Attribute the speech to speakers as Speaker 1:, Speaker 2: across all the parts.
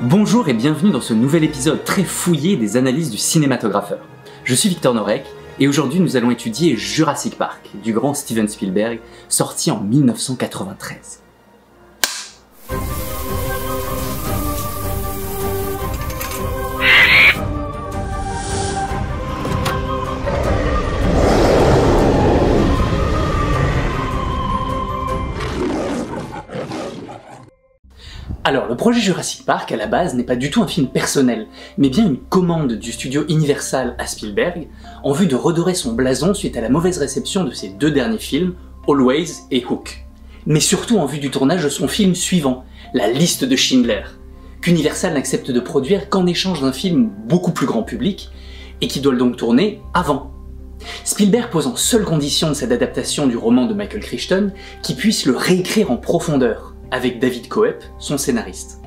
Speaker 1: Bonjour et bienvenue dans ce nouvel épisode très fouillé des analyses du cinématographeur. Je suis Victor Norek et aujourd'hui nous allons étudier Jurassic Park du grand Steven Spielberg, sorti en 1993. Alors, le projet Jurassic Park, à la base, n'est pas du tout un film personnel, mais bien une commande du studio Universal à Spielberg, en vue de redorer son blason suite à la mauvaise réception de ses deux derniers films, Always et Hook. Mais surtout en vue du tournage de son film suivant, La Liste de Schindler, qu'Universal n'accepte de produire qu'en échange d'un film beaucoup plus grand public, et qui doit donc tourner avant. Spielberg pose en seule condition de cette adaptation du roman de Michael Crichton qu'il puisse le réécrire en profondeur, avec David Koepp, son scénariste.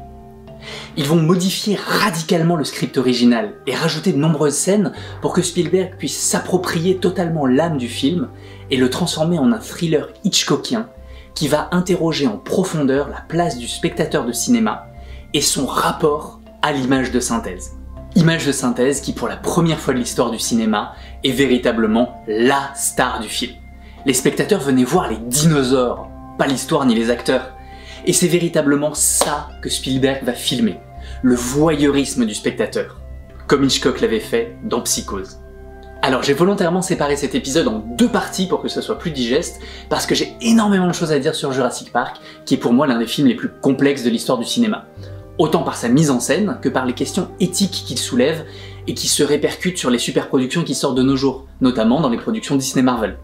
Speaker 1: Ils vont modifier radicalement le script original et rajouter de nombreuses scènes pour que Spielberg puisse s'approprier totalement l'âme du film et le transformer en un thriller hitchcockien qui va interroger en profondeur la place du spectateur de cinéma et son rapport à l'image de synthèse. Image de synthèse qui, pour la première fois de l'histoire du cinéma, est véritablement LA star du film. Les spectateurs venaient voir les dinosaures, pas l'histoire ni les acteurs. Et c'est véritablement ça que Spielberg va filmer, le voyeurisme du spectateur, comme Hitchcock l'avait fait dans Psychose. Alors j'ai volontairement séparé cet épisode en deux parties pour que ce soit plus digeste, parce que j'ai énormément de choses à dire sur Jurassic Park, qui est pour moi l'un des films les plus complexes de l'histoire du cinéma. Autant par sa mise en scène que par les questions éthiques qu'il soulève et qui se répercutent sur les superproductions qui sortent de nos jours, notamment dans les productions Disney Marvel.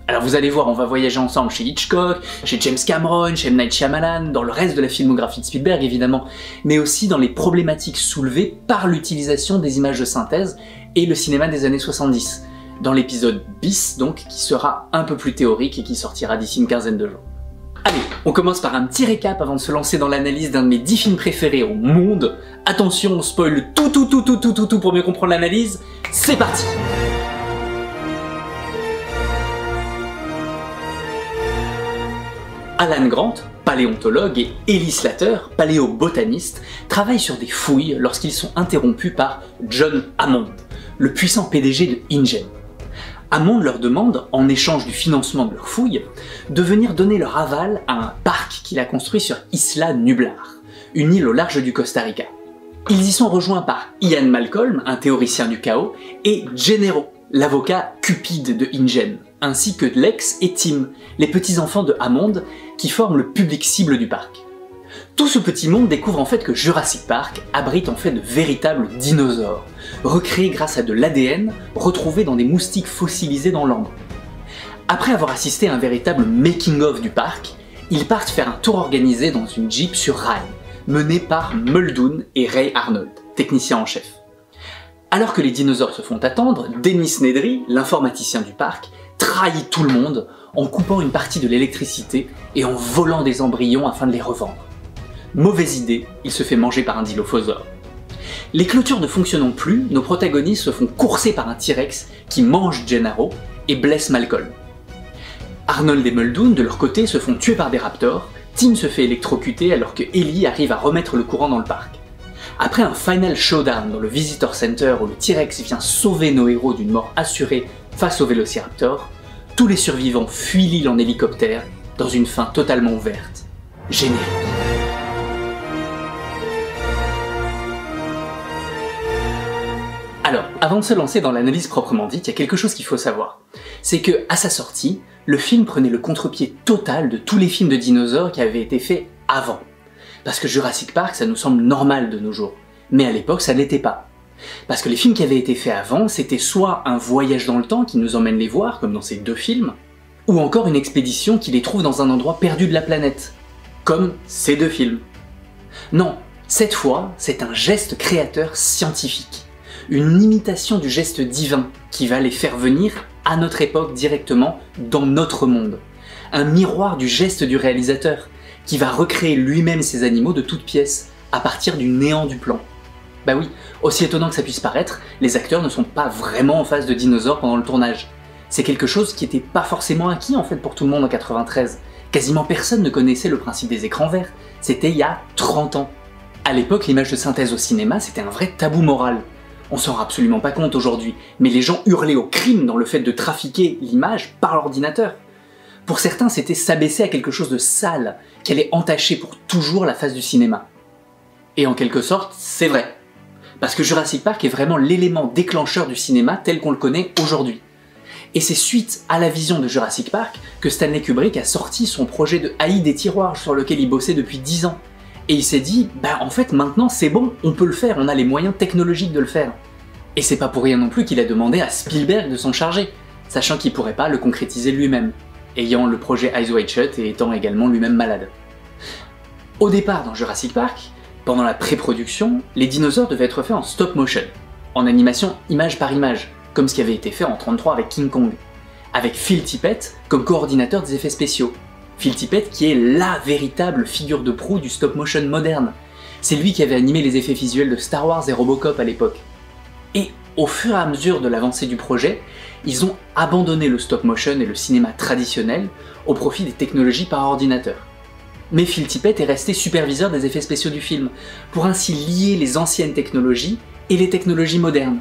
Speaker 1: Alors vous allez voir, on va voyager ensemble chez Hitchcock, chez James Cameron, chez M. Night Shyamalan, dans le reste de la filmographie de Spielberg évidemment, mais aussi dans les problématiques soulevées par l'utilisation des images de synthèse et le cinéma des années 70, dans l'épisode bis donc, qui sera un peu plus théorique et qui sortira d'ici une quinzaine de jours. Allez, on commence par un petit récap avant de se lancer dans l'analyse d'un de mes 10 films préférés au monde. Attention, on spoil tout pour mieux comprendre l'analyse, c'est parti! Alan Grant, paléontologue, et Ellie Slater, paléobotaniste, travaillent sur des fouilles lorsqu'ils sont interrompus par John Hammond, le puissant PDG de InGen. Hammond leur demande, en échange du financement de leurs fouilles, de venir donner leur aval à un parc qu'il a construit sur Isla Nublar, une île au large du Costa Rica. Ils y sont rejoints par Ian Malcolm, un théoricien du chaos, et Gennaro, l'avocat cupide de InGen, ainsi que Lex et Tim, les petits-enfants de Hammond, qui forment le public cible du parc. Tout ce petit monde découvre en fait que Jurassic Park abrite en fait de véritables dinosaures, recréés grâce à de l'ADN retrouvé dans des moustiques fossilisés dans l'ambre. Après avoir assisté à un véritable making-of du parc, ils partent faire un tour organisé dans une Jeep sur rail, menée par Muldoon et Ray Arnold, techniciens en chef. Alors que les dinosaures se font attendre, Dennis Nedry, l'informaticien du parc, trahit tout le monde en coupant une partie de l'électricité et en volant des embryons afin de les revendre. Mauvaise idée, il se fait manger par un dilophosaure. Les clôtures ne fonctionnant plus, nos protagonistes se font courser par un T-Rex qui mange Gennaro et blesse Malcolm. Arnold et Muldoon, de leur côté, se font tuer par des raptors, Tim se fait électrocuter alors que Ellie arrive à remettre le courant dans le parc. Après un final showdown dans le Visitor Center où le T-Rex vient sauver nos héros d'une mort assurée face au Vélociraptor, tous les survivants fuient l'île en hélicoptère dans une fin totalement ouverte. Générique. Alors, avant de se lancer dans l'analyse proprement dite, il y a quelque chose qu'il faut savoir. C'est que, à sa sortie, le film prenait le contre-pied total de tous les films de dinosaures qui avaient été faits avant. Parce que Jurassic Park, ça nous semble normal de nos jours. Mais à l'époque, ça ne l'était pas. Parce que les films qui avaient été faits avant, c'était soit un voyage dans le temps qui nous emmène les voir, comme dans ces deux films, ou encore une expédition qui les trouve dans un endroit perdu de la planète, comme ces deux films. Non, cette fois, c'est un geste créateur scientifique, une imitation du geste divin qui va les faire venir à notre époque directement dans notre monde. Un miroir du geste du réalisateur, qui va recréer lui-même ces animaux de toutes pièces, à partir du néant du plan. Bah oui, aussi étonnant que ça puisse paraître, les acteurs ne sont pas vraiment en face de dinosaures pendant le tournage. C'est quelque chose qui n'était pas forcément acquis en fait pour tout le monde en 93. Quasiment personne ne connaissait le principe des écrans verts, c'était il y a 30 ans. À l'époque, l'image de synthèse au cinéma, c'était un vrai tabou moral. On s'en rend absolument pas compte aujourd'hui, mais les gens hurlaient au crime dans le fait de trafiquer l'image par l'ordinateur. Pour certains, c'était s'abaisser à quelque chose de sale, qui allait entacher pour toujours la face du cinéma. Et en quelque sorte, c'est vrai. Parce que Jurassic Park est vraiment l'élément déclencheur du cinéma tel qu'on le connaît aujourd'hui. Et c'est suite à la vision de Jurassic Park que Stanley Kubrick a sorti son projet de AI des tiroirs sur lequel il bossait depuis 10 ans. Et il s'est dit, bah en fait maintenant c'est bon, on peut le faire, on a les moyens technologiques de le faire. Et c'est pas pour rien non plus qu'il a demandé à Spielberg de s'en charger, sachant qu'il pourrait pas le concrétiser lui-même, ayant le projet Eyes Wide Shut et étant également lui-même malade. Au départ dans Jurassic Park, pendant la pré-production, les dinosaures devaient être faits en stop motion, en animation image par image, comme ce qui avait été fait en 1933 avec King Kong, avec Phil Tippett comme coordinateur des effets spéciaux. Phil Tippett qui est la véritable figure de proue du stop motion moderne. C'est lui qui avait animé les effets visuels de Star Wars et Robocop à l'époque. Et au fur et à mesure de l'avancée du projet, ils ont abandonné le stop motion et le cinéma traditionnel au profit des technologies par ordinateur. Mais Phil Tippett est resté superviseur des effets spéciaux du film, pour ainsi lier les anciennes technologies et les technologies modernes,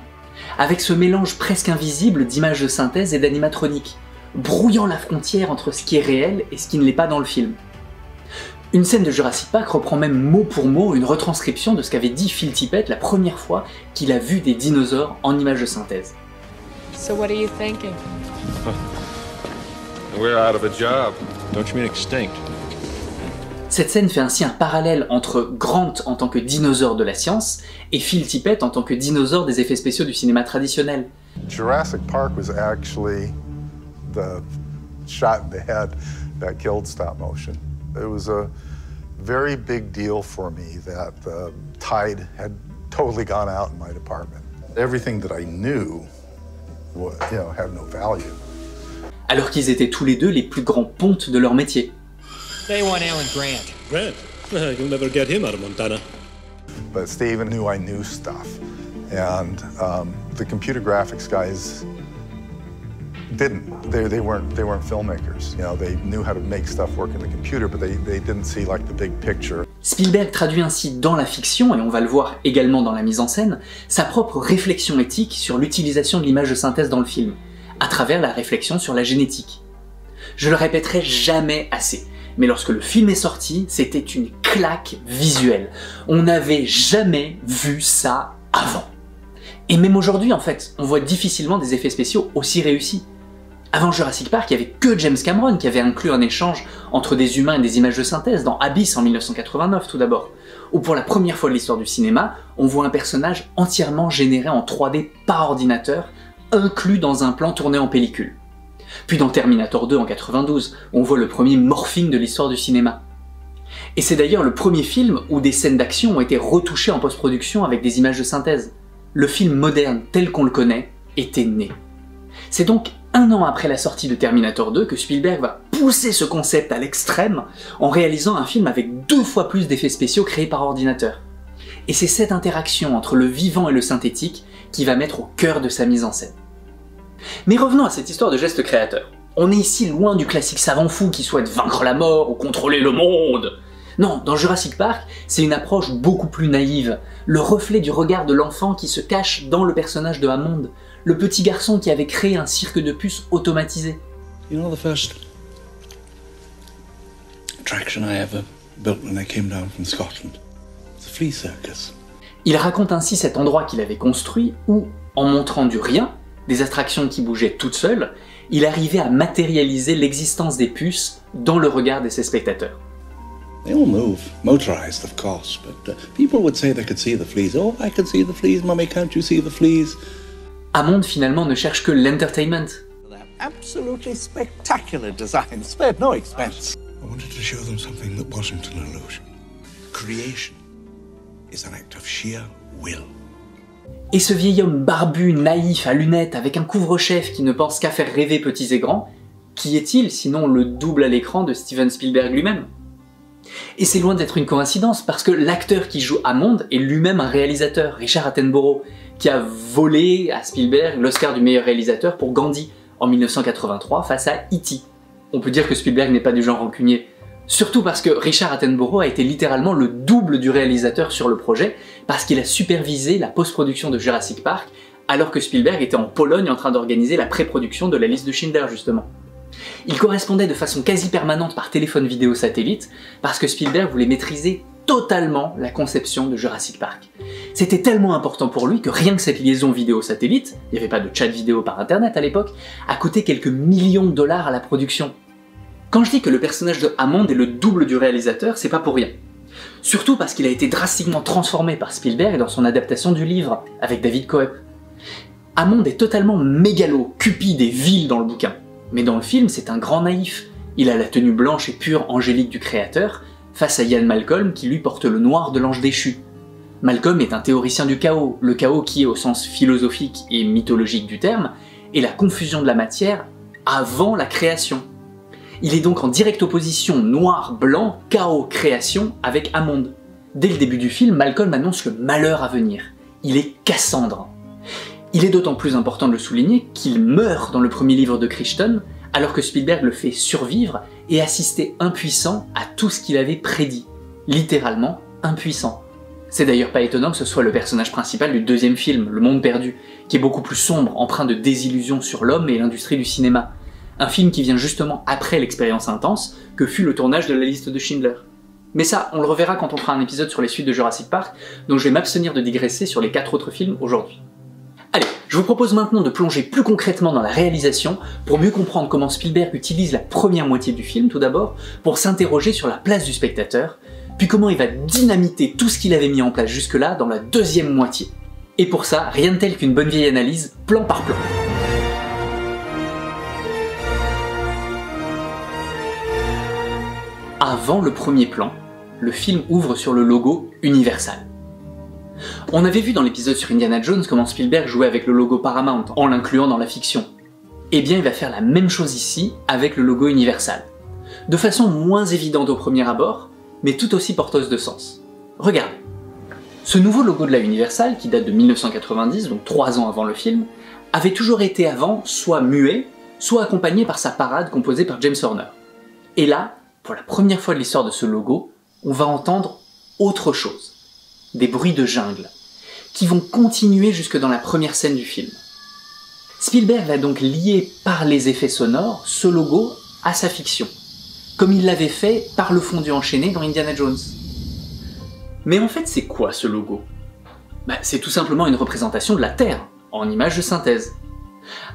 Speaker 1: avec ce mélange presque invisible d'images de synthèse et d'animatronique, brouillant la frontière entre ce qui est réel et ce qui ne l'est pas dans le film. Une scène de Jurassic Park reprend même mot pour mot une retranscription de ce qu'avait dit Phil Tippett la première fois qu'il a vu des dinosaures en images de synthèse.
Speaker 2: So what are you thinking?
Speaker 3: We're out of a job. Don't you mean extinct?
Speaker 1: Cette scène fait ainsi un parallèle entre Grant en tant que dinosaure de la science et Phil Tippett en tant que dinosaure des effets spéciaux du cinéma traditionnel.
Speaker 4: Jurassic Park was actually the shot in the head that killed stop motion. It was a very big deal for me that the tide had totally gone out in my department. Everything that I knew, had no value.
Speaker 1: Alors qu'ils étaient tous les deux les plus grands pontes de leur métier.
Speaker 5: They want Alan Grant.
Speaker 6: Grant? You'll never get him out of Montana.
Speaker 4: But Steven knew I knew stuff. And the computer graphics guys didn't. They weren't filmmakers. They knew how to make stuff work in the computer, but they didn't see like the big picture.
Speaker 1: Spielberg traduit ainsi dans la fiction, et on va le voir également dans la mise en scène, sa propre réflexion éthique sur l'utilisation de l'image de synthèse dans le film, à travers la réflexion sur la génétique. Je le répéterai jamais assez, mais lorsque le film est sorti, c'était une claque visuelle. On n'avait jamais vu ça avant. Et même aujourd'hui, en fait, on voit difficilement des effets spéciaux aussi réussis. Avant Jurassic Park, il n'y avait que James Cameron qui avait inclus un échange entre des humains et des images de synthèse dans Abyss en 1989 tout d'abord, où pour la première fois de l'histoire du cinéma, on voit un personnage entièrement généré en 3D par ordinateur, inclus dans un plan tourné en pellicule. Puis dans Terminator 2 en 92, on voit le premier morphing de l'histoire du cinéma. Et c'est d'ailleurs le premier film où des scènes d'action ont été retouchées en post-production avec des images de synthèse. Le film moderne tel qu'on le connaît était né. C'est donc 1 an après la sortie de Terminator 2 que Spielberg va pousser ce concept à l'extrême en réalisant un film avec 2 fois plus d'effets spéciaux créés par ordinateur. Et c'est cette interaction entre le vivant et le synthétique qui va mettre au cœur de sa mise en scène. Mais revenons à cette histoire de geste créateur. On est ici loin du classique savant fou qui souhaite vaincre la mort ou contrôler le monde. Non, dans Jurassic Park, c'est une approche beaucoup plus naïve, le reflet du regard de l'enfant qui se cache dans le personnage de Hammond, le petit garçon qui avait créé un cirque de puces automatisé.
Speaker 7: You know the first attraction I ever built when I came down from Scotland? It's a flea circus.
Speaker 1: Il raconte ainsi cet endroit qu'il avait construit où, en montrant du rien, des attractions qui bougeaient toutes seules, il arrivait à matérialiser l'existence des puces dans le regard de ses spectateurs.
Speaker 7: They all move, motorized of course, but people would say they could see the fleas. Oh, I can see the fleas, Mummy, can't you see the fleas?
Speaker 1: Hammond finalement ne cherche que l'entertainment.
Speaker 7: Absolutely spectacular design, spared no expense. I wanted to show them something that wasn't an illusion. Creation is an act of sheer will.
Speaker 1: Et ce vieil homme barbu, naïf, à lunettes, avec un couvre-chef qui ne pense qu'à faire rêver petits et grands, qui est-il sinon le double à l'écran de Steven Spielberg lui-même? Et c'est loin d'être une coïncidence, parce que l'acteur qui joue Hammond est lui-même un réalisateur, Richard Attenborough, qui a volé à Spielberg l'Oscar du meilleur réalisateur pour Gandhi en 1983 face à E.T. On peut dire que Spielberg n'est pas du genre rancunier. Surtout parce que Richard Attenborough a été littéralement le double du réalisateur sur le projet, parce qu'il a supervisé la post-production de Jurassic Park, alors que Spielberg était en Pologne en train d'organiser la pré-production de la liste de Schindler justement. Il correspondait de façon quasi permanente par téléphone vidéo satellite, parce que Spielberg voulait maîtriser totalement la conception de Jurassic Park. C'était tellement important pour lui que rien que cette liaison vidéo satellite, il n'y avait pas de chat vidéo par internet à l'époque, a coûté quelques millions de dollars à la production. Quand je dis que le personnage de Hammond est le double du réalisateur, c'est pas pour rien. Surtout parce qu'il a été drastiquement transformé par Spielberg dans son adaptation du livre, avec David Coep. Hammond est totalement mégalo, cupide et vil dans le bouquin. Mais dans le film, c'est un grand naïf. Il a la tenue blanche et pure angélique du créateur, face à Ian Malcolm qui lui porte le noir de l'ange déchu. Malcolm est un théoricien du chaos, le chaos qui, au sens philosophique et mythologique du terme, est la confusion de la matière avant la création. Il est donc en directe opposition noir-blanc, chaos-création avec Hammond. Dès le début du film, Malcolm annonce le malheur à venir. Il est Cassandre. Il est d'autant plus important de le souligner qu'il meurt dans le premier livre de Crichton, alors que Spielberg le fait survivre et assister impuissant à tout ce qu'il avait prédit. Littéralement impuissant. C'est d'ailleurs pas étonnant que ce soit le personnage principal du deuxième film, Le Monde Perdu, qui est beaucoup plus sombre, empreint de désillusion sur l'homme et l'industrie du cinéma. Un film qui vient justement après l'expérience intense que fut le tournage de la liste de Schindler. Mais ça, on le reverra quand on fera un épisode sur les suites de Jurassic Park, donc je vais m'abstenir de digresser sur les 4 autres films aujourd'hui. Allez, je vous propose maintenant de plonger plus concrètement dans la réalisation pour mieux comprendre comment Spielberg utilise la première moitié du film tout d'abord pour s'interroger sur la place du spectateur, puis comment il va dynamiter tout ce qu'il avait mis en place jusque-là dans la deuxième moitié. Et pour ça, rien de tel qu'une bonne vieille analyse plan par plan. Avant le premier plan, le film ouvre sur le logo Universal. On avait vu dans l'épisode sur Indiana Jones comment Spielberg jouait avec le logo Paramount en l'incluant dans la fiction. Eh bien il va faire la même chose ici avec le logo Universal. De façon moins évidente au premier abord, mais tout aussi porteuse de sens. Regardez. Ce nouveau logo de la Universal, qui date de 1990, donc 3 ans avant le film, avait toujours été avant soit muet, soit accompagné par sa parade composée par James Horner. Et là, pour la première fois de l'histoire de ce logo, on va entendre autre chose. Des bruits de jungle, qui vont continuer jusque dans la première scène du film. Spielberg va donc lier par les effets sonores ce logo à sa fiction, comme il l'avait fait par le fondu enchaîné dans Indiana Jones. Mais en fait, c'est quoi ce logo ? C'est tout simplement une représentation de la Terre, en image de synthèse.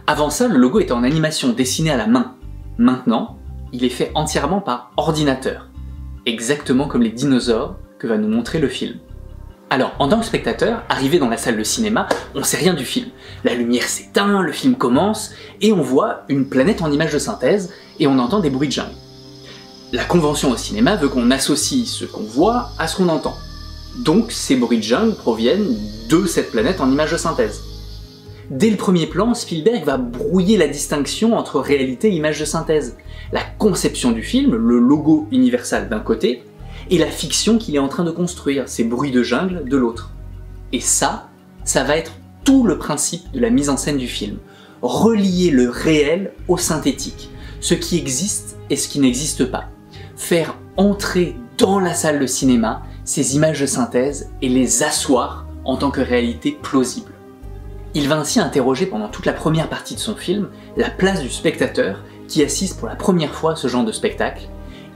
Speaker 1: Avant ça, le logo était en animation dessinée à la main. Maintenant, il est fait entièrement par ordinateur, exactement comme les dinosaures que va nous montrer le film. Alors, en tant que spectateur, arrivé dans la salle de cinéma, on sait rien du film. La lumière s'éteint, le film commence, et on voit une planète en image de synthèse, et on entend des bruits de jungle. La convention au cinéma veut qu'on associe ce qu'on voit à ce qu'on entend. Donc, ces bruits de jungle proviennent de cette planète en image de synthèse. Dès le premier plan, Spielberg va brouiller la distinction entre réalité et image de synthèse. La conception du film, le logo Universal d'un côté, et la fiction qu'il est en train de construire, ces bruits de jungle de l'autre. Et ça va être tout le principe de la mise en scène du film. Relier le réel au synthétique, ce qui existe et ce qui n'existe pas. Faire entrer dans la salle de cinéma ces images de synthèse et les asseoir en tant que réalité plausible. Il va ainsi interroger pendant toute la première partie de son film la place du spectateur qui assiste pour la première fois à ce genre de spectacle,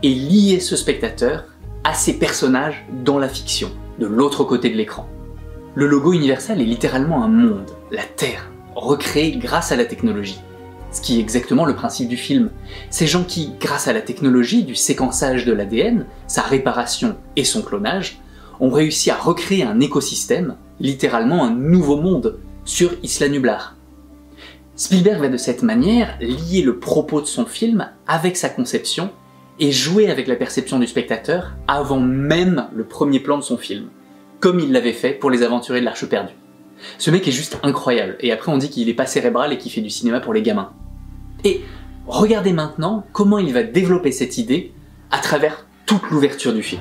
Speaker 1: et lier ce spectateur à ces personnages dans la fiction, de l'autre côté de l'écran. Le logo Universal est littéralement un monde, la Terre, recréé grâce à la technologie. Ce qui est exactement le principe du film. Ces gens qui, grâce à la technologie du séquençage de l'ADN, sa réparation et son clonage, ont réussi à recréer un écosystème, littéralement un nouveau monde, sur Isla Nublar. Spielberg va de cette manière lier le propos de son film avec sa conception et jouer avec la perception du spectateur avant même le premier plan de son film, comme il l'avait fait pour Les Aventuriers de l'Arche perdue. Ce mec est juste incroyable, et après on dit qu'il est pas cérébral et qu'il fait du cinéma pour les gamins. Et regardez maintenant comment il va développer cette idée à travers toute l'ouverture du film.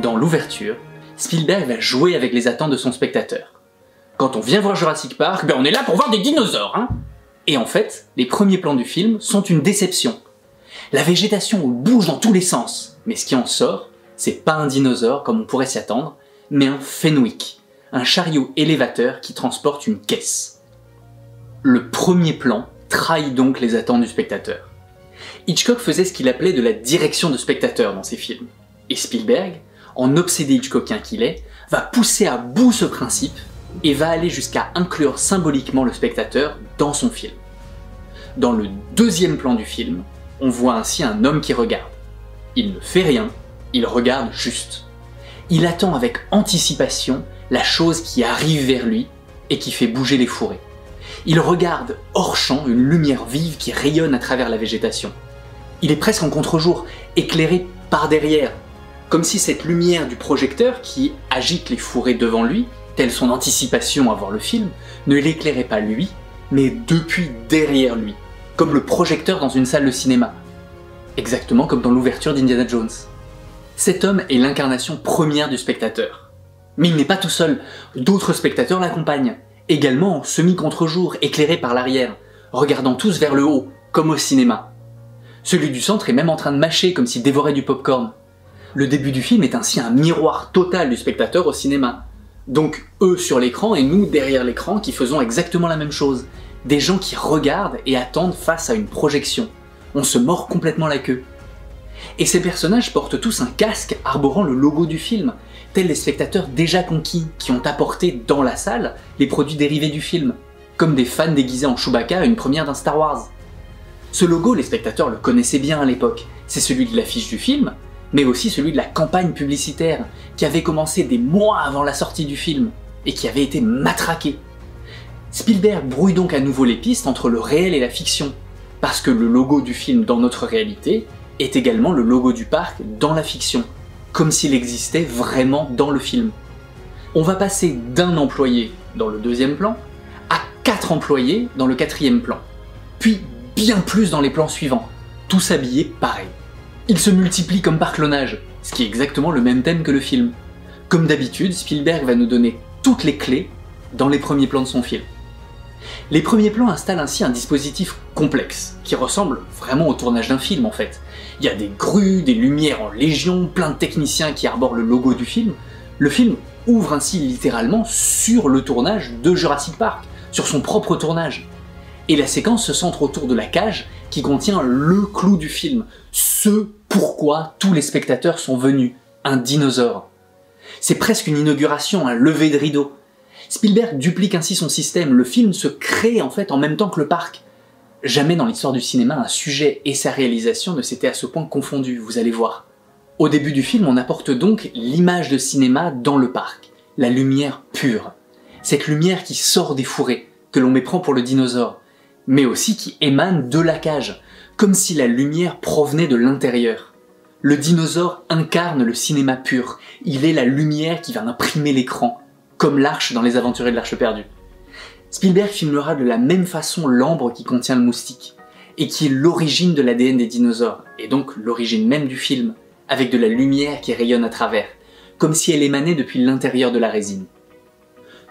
Speaker 1: Dans l'ouverture, Spielberg va jouer avec les attentes de son spectateur. Quand on vient voir Jurassic Park, on est là pour voir des dinosaures, hein. Et en fait, les premiers plans du film sont une déception. La végétation bouge dans tous les sens, mais ce qui en sort, c'est pas un dinosaure comme on pourrait s'y attendre, mais un Fenwick, un chariot élévateur qui transporte une caisse. Le premier plan trahit donc les attentes du spectateur. Hitchcock faisait ce qu'il appelait de la direction de spectateur dans ses films, et Spielberg, en obsédé Hitchcockien qu'il est, va pousser à bout ce principe et va aller jusqu'à inclure symboliquement le spectateur dans son film. Dans le deuxième plan du film, on voit ainsi un homme qui regarde. Il ne fait rien, il regarde juste. Il attend avec anticipation la chose qui arrive vers lui et qui fait bouger les fourrés. Il regarde hors champ une lumière vive qui rayonne à travers la végétation. Il est presque en contre-jour, éclairé par derrière, comme si cette lumière du projecteur qui agite les fourrés devant lui, telle son anticipation à voir le film, ne l'éclairait pas lui, mais depuis derrière lui, comme le projecteur dans une salle de cinéma. Exactement comme dans l'ouverture d'Indiana Jones. Cet homme est l'incarnation première du spectateur. Mais il n'est pas tout seul, d'autres spectateurs l'accompagnent, également en semi-contre-jour, éclairés par l'arrière, regardant tous vers le haut, comme au cinéma. Celui du centre est même en train de mâcher comme s'il dévorait du popcorn. Le début du film est ainsi un miroir total du spectateur au cinéma. Donc eux sur l'écran et nous derrière l'écran qui faisons exactement la même chose. Des gens qui regardent et attendent face à une projection. On se mord complètement la queue. Et ces personnages portent tous un casque arborant le logo du film, tels les spectateurs déjà conquis qui ont apporté dans la salle les produits dérivés du film, comme des fans déguisés en Chewbacca à une première d'un Star Wars. Ce logo, les spectateurs le connaissaient bien à l'époque, c'est celui de l'affiche du film, mais aussi celui de la campagne publicitaire, qui avait commencé des mois avant la sortie du film, et qui avait été matraqué. Spielberg brouille donc à nouveau les pistes entre le réel et la fiction, parce que le logo du film dans notre réalité est également le logo du parc dans la fiction, comme s'il existait vraiment dans le film. On va passer d'un employé dans le deuxième plan à 4 employés dans le quatrième plan, puis bien plus dans les plans suivants, tous habillés pareil. Ils se multiplient comme par clonage, ce qui est exactement le même thème que le film. Comme d'habitude, Spielberg va nous donner toutes les clés dans les premiers plans de son film. Les premiers plans installent ainsi un dispositif complexe, qui ressemble vraiment au tournage d'un film en fait. Il y a des grues, des lumières en légion, plein de techniciens qui arborent le logo du film. Le film ouvre ainsi littéralement sur le tournage de Jurassic Park, sur son propre tournage. Et la séquence se centre autour de la cage qui contient le clou du film, ce pourquoi tous les spectateurs sont venus, un dinosaure. C'est presque une inauguration, un lever de rideau. Spielberg duplique ainsi son système, le film se crée en fait en même temps que le parc. Jamais dans l'histoire du cinéma un sujet et sa réalisation ne s'étaient à ce point confondus, vous allez voir. Au début du film, on apporte donc l'image de cinéma dans le parc, la lumière pure. Cette lumière qui sort des fourrés, que l'on méprend pour le dinosaure, mais aussi qui émane de la cage, comme si la lumière provenait de l'intérieur. Le dinosaure incarne le cinéma pur, il est la lumière qui va imprimer l'écran, comme l'arche dans Les Aventuriers de l'Arche perdue. Spielberg filmera de la même façon l'ambre qui contient le moustique, et qui est l'origine de l'ADN des dinosaures, et donc l'origine même du film, avec de la lumière qui rayonne à travers, comme si elle émanait depuis l'intérieur de la résine.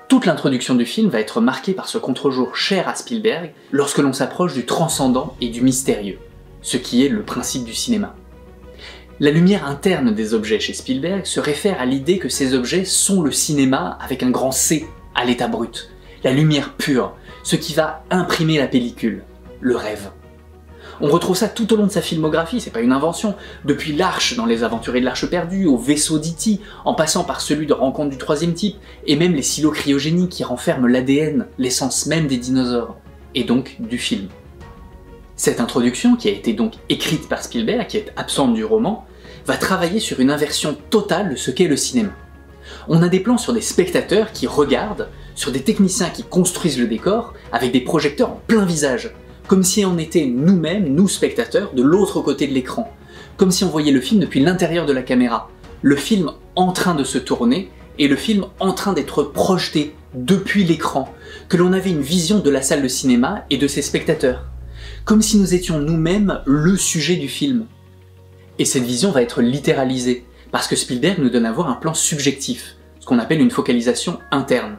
Speaker 1: Toute l'introduction du film va être marquée par ce contre-jour cher à Spielberg lorsque l'on s'approche du transcendant et du mystérieux, ce qui est le principe du cinéma. La lumière interne des objets chez Spielberg se réfère à l'idée que ces objets sont le cinéma avec un grand C à l'état brut, la lumière pure, ce qui va imprimer la pellicule, le rêve. On retrouve ça tout au long de sa filmographie, c'est pas une invention, depuis l'arche dans Les Aventuriers de l'Arche perdue, au vaisseau d'E.T., en passant par celui de Rencontre du troisième type, et même les silos cryogéniques qui renferment l'ADN, l'essence même des dinosaures, et donc du film. Cette introduction, qui a été donc écrite par Spielberg, qui est absente du roman, va travailler sur une inversion totale de ce qu'est le cinéma. On a des plans sur des spectateurs qui regardent, sur des techniciens qui construisent le décor, avec des projecteurs en plein visage, comme si on était nous-mêmes, nous spectateurs, de l'autre côté de l'écran, comme si on voyait le film depuis l'intérieur de la caméra, le film en train de se tourner, et le film en train d'être projeté depuis l'écran, que l'on avait une vision de la salle de cinéma et de ses spectateurs, comme si nous étions nous-mêmes le sujet du film. Et cette vision va être littéralisée, parce que Spielberg nous donne à voir un plan subjectif, ce qu'on appelle une focalisation interne,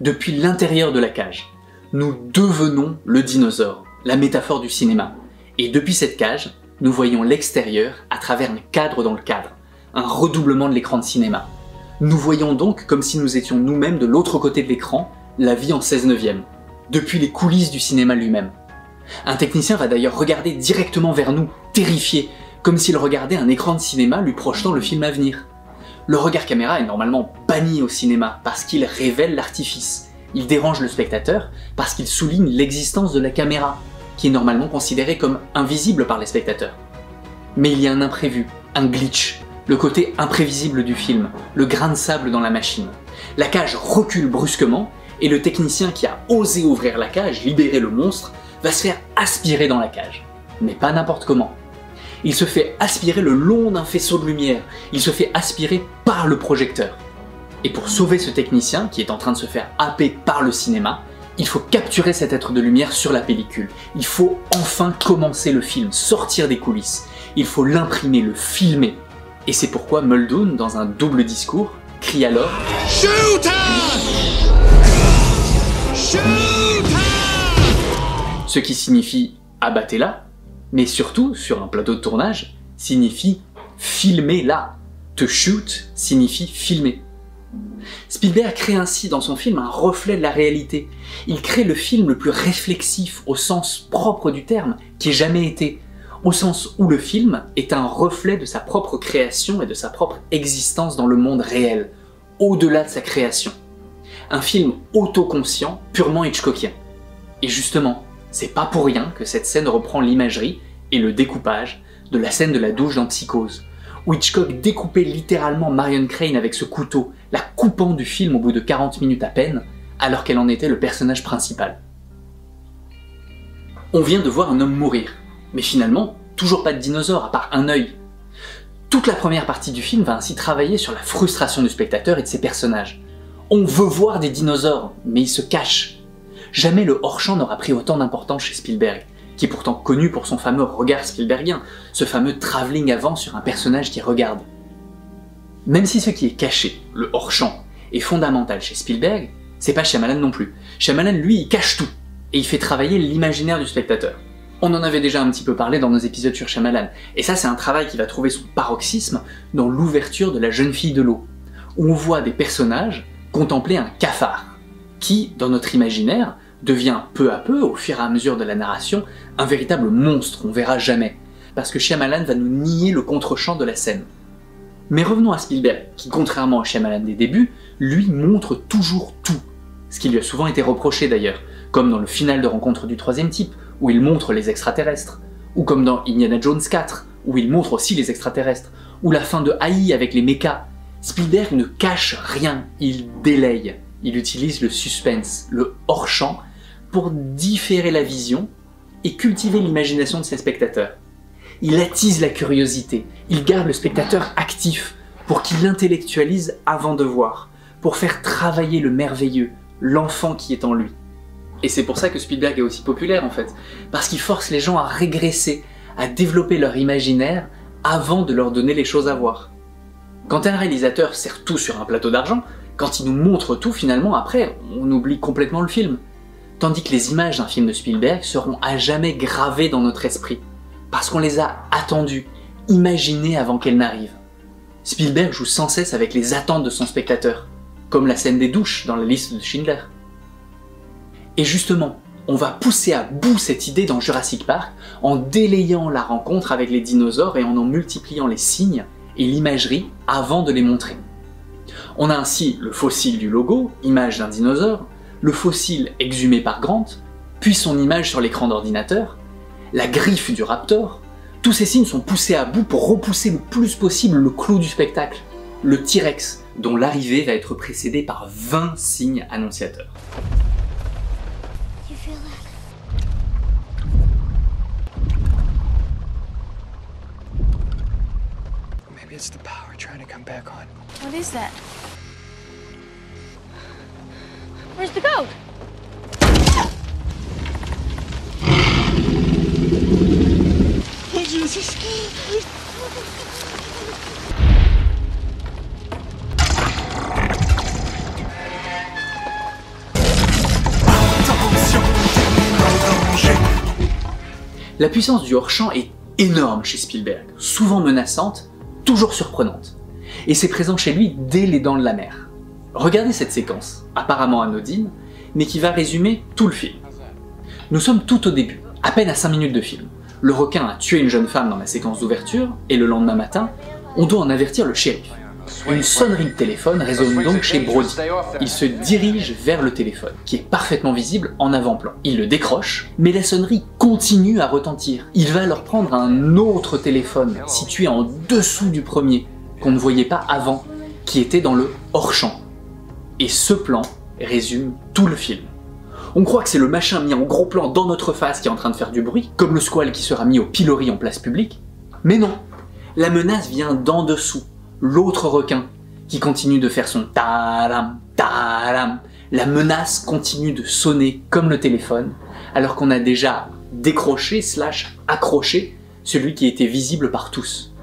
Speaker 1: depuis l'intérieur de la cage. Nous devenons le dinosaure, la métaphore du cinéma. Et depuis cette cage, nous voyons l'extérieur à travers un cadre dans le cadre, un redoublement de l'écran de cinéma. Nous voyons donc, comme si nous étions nous-mêmes de l'autre côté de l'écran, la vie en 16/9, depuis les coulisses du cinéma lui-même. Un technicien va d'ailleurs regarder directement vers nous, terrifié, comme s'il regardait un écran de cinéma lui projetant le film à venir. Le regard caméra est normalement banni au cinéma parce qu'il révèle l'artifice. Il dérange le spectateur parce qu'il souligne l'existence de la caméra, qui est normalement considérée comme invisible par les spectateurs. Mais il y a un imprévu, un glitch, le côté imprévisible du film, le grain de sable dans la machine. La cage recule brusquement et le technicien qui a osé ouvrir la cage, libérer le monstre, va se faire aspirer dans la cage. Mais pas n'importe comment. Il se fait aspirer le long d'un faisceau de lumière, il se fait aspirer par le projecteur. Et pour sauver ce technicien, qui est en train de se faire happer par le cinéma, il faut capturer cet être de lumière sur la pellicule. Il faut enfin commencer le film, sortir des coulisses. Il faut l'imprimer, le filmer. Et c'est pourquoi Muldoon, dans un double discours, crie alors « Shoot her !» Shoot her ! Ce qui signifie « abattez-la », mais surtout, sur un plateau de tournage, signifie « filmez-la ». To shoot signifie filmer. Spielberg crée ainsi dans son film un reflet de la réalité. Il crée le film le plus réflexif au sens propre du terme qui ait jamais été, au sens où le film est un reflet de sa propre création et de sa propre existence dans le monde réel, au-delà de sa création. Un film autoconscient, purement Hitchcockien. Et justement, c'est pas pour rien que cette scène reprend l'imagerie et le découpage de la scène de la douche dans Psychose, où Hitchcock découpait littéralement Marion Crane avec ce couteau, la coupant du film au bout de 40 minutes à peine, alors qu'elle en était le personnage principal. On vient de voir un homme mourir, mais finalement, toujours pas de dinosaure à part un œil. Toute la première partie du film va ainsi travailler sur la frustration du spectateur et de ses personnages. On veut voir des dinosaures, mais ils se cachent. Jamais le hors-champ n'aura pris autant d'importance chez Spielberg, qui est pourtant connu pour son fameux regard Spielbergien, ce fameux travelling avant sur un personnage qui regarde. Même si ce qui est caché, le hors-champ, est fondamental chez Spielberg, c'est pas Shyamalan non plus. Shyamalan, lui, il cache tout, et il fait travailler l'imaginaire du spectateur. On en avait déjà un petit peu parlé dans nos épisodes sur Shyamalan, et ça c'est un travail qui va trouver son paroxysme dans l'ouverture de La jeune fille de l'eau, où on voit des personnages contempler un cafard, qui, dans notre imaginaire, devient peu à peu, au fur et à mesure de la narration, un véritable monstre qu'on verra jamais, parce que Shyamalan va nous nier le contre-champ de la scène. Mais revenons à Spielberg, qui contrairement à Shyamalan des débuts, lui montre toujours tout, ce qui lui a souvent été reproché d'ailleurs, comme dans le final de Rencontre du troisième type, où il montre les extraterrestres, ou comme dans Indiana Jones 4, où il montre aussi les extraterrestres, ou la fin de AI avec les mechas. Spielberg ne cache rien, il délaye, il utilise le suspense, le hors-champ, pour différer la vision et cultiver l'imagination de ses spectateurs. Il attise la curiosité, il garde le spectateur actif pour qu'il intellectualise avant de voir, pour faire travailler le merveilleux, l'enfant qui est en lui. Et c'est pour ça que Spielberg est aussi populaire en fait, parce qu'il force les gens à régresser, à développer leur imaginaire avant de leur donner les choses à voir. Quand un réalisateur sert tout sur un plateau d'argent, quand il nous montre tout finalement après, on oublie complètement le film. Tandis que les images d'un film de Spielberg seront à jamais gravées dans notre esprit, parce qu'on les a attendues, imaginées avant qu'elles n'arrivent. Spielberg joue sans cesse avec les attentes de son spectateur, comme la scène des douches dans la liste de Schindler. Et justement, on va pousser à bout cette idée dans Jurassic Park en délayant la rencontre avec les dinosaures et en multipliant les signes et l'imagerie avant de les montrer. On a ainsi le fossile du logo, image d'un dinosaure, le fossile exhumé par Grant, puis son image sur l'écran d'ordinateur, la griffe du raptor. Tous ces signes sont poussés à bout pour repousser le plus possible le clou du spectacle, le T-Rex, dont l'arrivée va être précédée par 20 signes annonciateurs.
Speaker 5: Maybe it's the power trying to come back on.
Speaker 2: What is that? Where's the goat?
Speaker 5: Oh, Jesus.
Speaker 8: Attention,
Speaker 1: La puissance du hors-champ est énorme chez Spielberg, souvent menaçante, toujours surprenante. Et c'est présent chez lui dès Les Dents de la Mer. Regardez cette séquence, apparemment anodine, mais qui va résumer tout le film. Nous sommes tout au début, à peine à 5 minutes de film. Le requin a tué une jeune femme dans la séquence d'ouverture, et le lendemain matin, on doit en avertir le shérif. Une sonnerie de téléphone résonne donc chez Brody. Il se dirige vers le téléphone, qui est parfaitement visible en avant-plan. Il le décroche, mais la sonnerie continue à retentir. Il va alors prendre un autre téléphone, situé en dessous du premier, qu'on ne voyait pas avant, qui était dans le hors-champ. Et ce plan résume tout le film. On croit que c'est le machin mis en gros plan dans notre face qui est en train de faire du bruit, comme le squale qui sera mis au pilori en place publique. Mais non, la menace vient d'en dessous, l'autre requin, qui continue de faire son talam, talam. La menace continue de sonner comme le téléphone, alors qu'on a déjà décroché / accroché celui qui était visible par tous.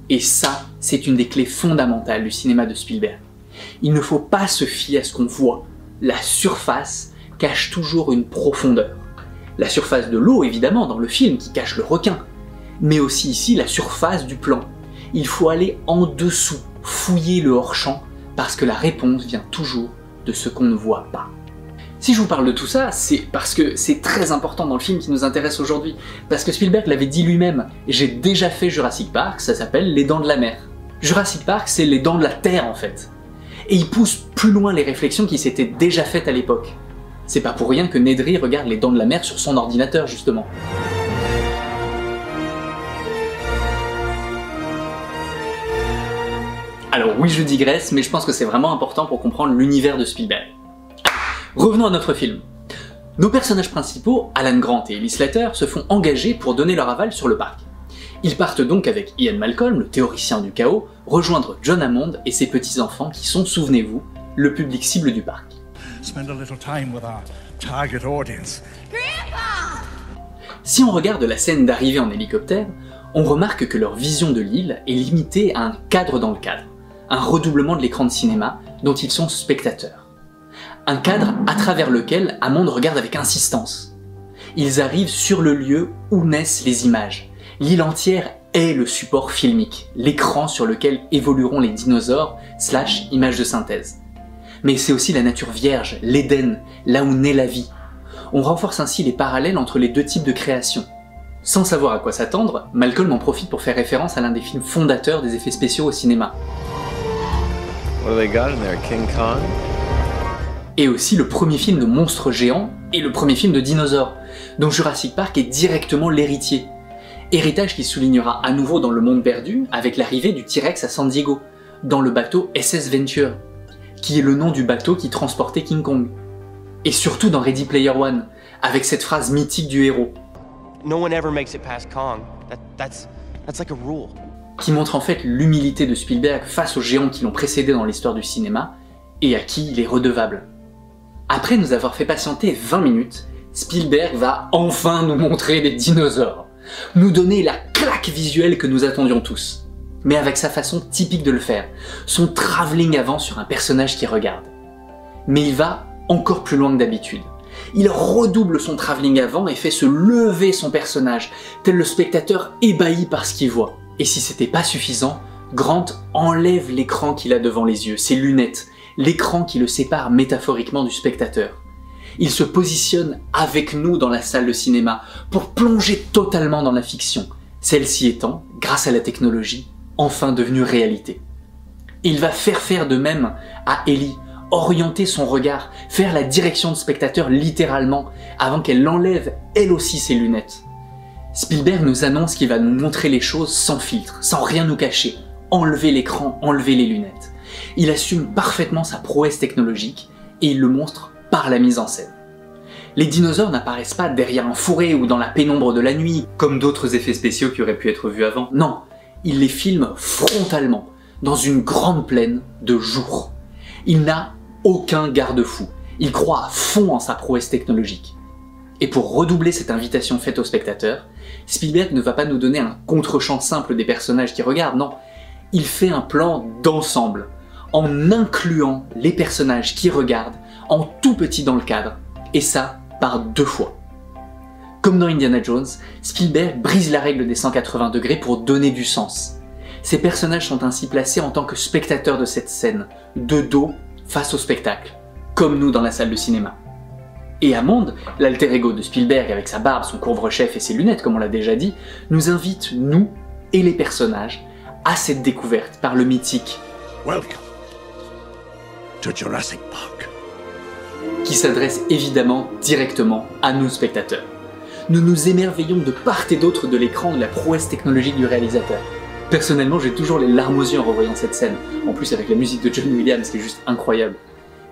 Speaker 1: Et ça, c'est une des clés fondamentales du cinéma de Spielberg. Il ne faut pas se fier à ce qu'on voit. La surface cache toujours une profondeur. La surface de l'eau, évidemment, dans le film, qui cache le requin. Mais aussi ici, la surface du plan. Il faut aller en dessous, fouiller le hors-champ, parce que la réponse vient toujours de ce qu'on ne voit pas. Si je vous parle de tout ça, c'est parce que c'est très important dans le film qui nous intéresse aujourd'hui. Parce que Spielberg l'avait dit lui-même, j'ai déjà fait Jurassic Park, ça s'appelle Les Dents de la Mer. Jurassic Park, c'est les dents de la Terre en fait. Et il pousse plus loin les réflexions qui s'étaient déjà faites à l'époque. C'est pas pour rien que Nedry regarde Les Dents de la Mer sur son ordinateur justement. Alors oui, je digresse, mais je pense que c'est vraiment important pour comprendre l'univers de Spielberg. Revenons à notre film. Nos personnages principaux, Alan Grant et Ellie Slater, se font engager pour donner leur aval sur le parc. Ils partent donc avec Ian Malcolm, le théoricien du chaos, rejoindre John Hammond et ses petits-enfants qui sont, souvenez-vous, le public cible du parc. Si on regarde la scène d'arrivée en hélicoptère, on remarque que leur vision de l'île est limitée à un cadre dans le cadre, un redoublement de l'écran de cinéma dont ils sont spectateurs. Un cadre à travers lequel Hammond regarde avec insistance. Ils arrivent sur le lieu où naissent les images. L'île entière est le support filmique, l'écran sur lequel évolueront les dinosaures / images de synthèse. Mais c'est aussi la nature vierge, l'Éden, là où naît la vie. On renforce ainsi les parallèles entre les deux types de création. Sans savoir à quoi s'attendre, Malcolm en profite pour faire référence à l'un des films fondateurs des effets spéciaux au cinéma.
Speaker 3: What do they got in there, King Kong?
Speaker 1: Et aussi le premier film de monstres géants et le premier film de dinosaures, dont Jurassic Park est directement l'héritier. Héritage qui soulignera à nouveau dans Le Monde Perdu avec l'arrivée du T-Rex à San Diego, dans le bateau SS Venture, qui est le nom du bateau qui transportait King Kong. Et surtout dans Ready Player One, avec cette phrase mythique du héros.
Speaker 8: No one ever makes it past Kong. That's like a rule.
Speaker 1: Qui montre en fait l'humilité de Spielberg face aux géants qui l'ont précédé dans l'histoire du cinéma, et à qui il est redevable. Après nous avoir fait patienter 20 minutes, Spielberg va enfin nous montrer des dinosaures, nous donner la claque visuelle que nous attendions tous, mais avec sa façon typique de le faire, son travelling avant sur un personnage qui regarde. Mais il va encore plus loin que d'habitude. Il redouble son travelling avant et fait se lever son personnage, tel le spectateur ébahi par ce qu'il voit. Et si c'était pas suffisant, Grant enlève l'écran qu'il a devant les yeux, ses lunettes, l'écran qui le sépare métaphoriquement du spectateur. Il se positionne avec nous dans la salle de cinéma pour plonger totalement dans la fiction, celle-ci étant, grâce à la technologie, enfin devenue réalité. Il va faire de même à Ellie, orienter son regard, faire la direction de spectateur littéralement, avant qu'elle enlève elle aussi ses lunettes. Spielberg nous annonce qu'il va nous montrer les choses sans filtre, sans rien nous cacher, enlever l'écran, enlever les lunettes. Il assume parfaitement sa prouesse technologique et il le montre par la mise en scène. Les dinosaures n'apparaissent pas derrière un fourré ou dans la pénombre de la nuit, comme d'autres effets spéciaux qui auraient pu être vus avant. Non, il les filme frontalement, dans une grande plaine de jour. Il n'a aucun garde-fou, il croit à fond en sa prouesse technologique. Et pour redoubler cette invitation faite aux spectateurs, Spielberg ne va pas nous donner un contre-champ simple des personnages qui regardent, non, il fait un plan d'ensemble, en incluant les personnages qui regardent en tout petit dans le cadre, et ça par 2 fois. Comme dans Indiana Jones, Spielberg brise la règle des 180 degrés pour donner du sens. Ces personnages sont ainsi placés en tant que spectateurs de cette scène, de dos face au spectacle, comme nous dans la salle de cinéma. Et Hammond, l'alter ego de Spielberg avec sa barbe, son couvre-chef et ses lunettes comme on l'a déjà dit, nous invite, nous et les personnages, à cette découverte par le mythique
Speaker 7: Welcome to Jurassic Park.
Speaker 1: qui s'adresse évidemment directement à nous spectateurs. Nous nous émerveillons de part et d'autre de l'écran de la prouesse technologique du réalisateur. Personnellement, j'ai toujours les larmes aux yeux en revoyant cette scène, en plus avec la musique de John Williams qui est juste incroyable.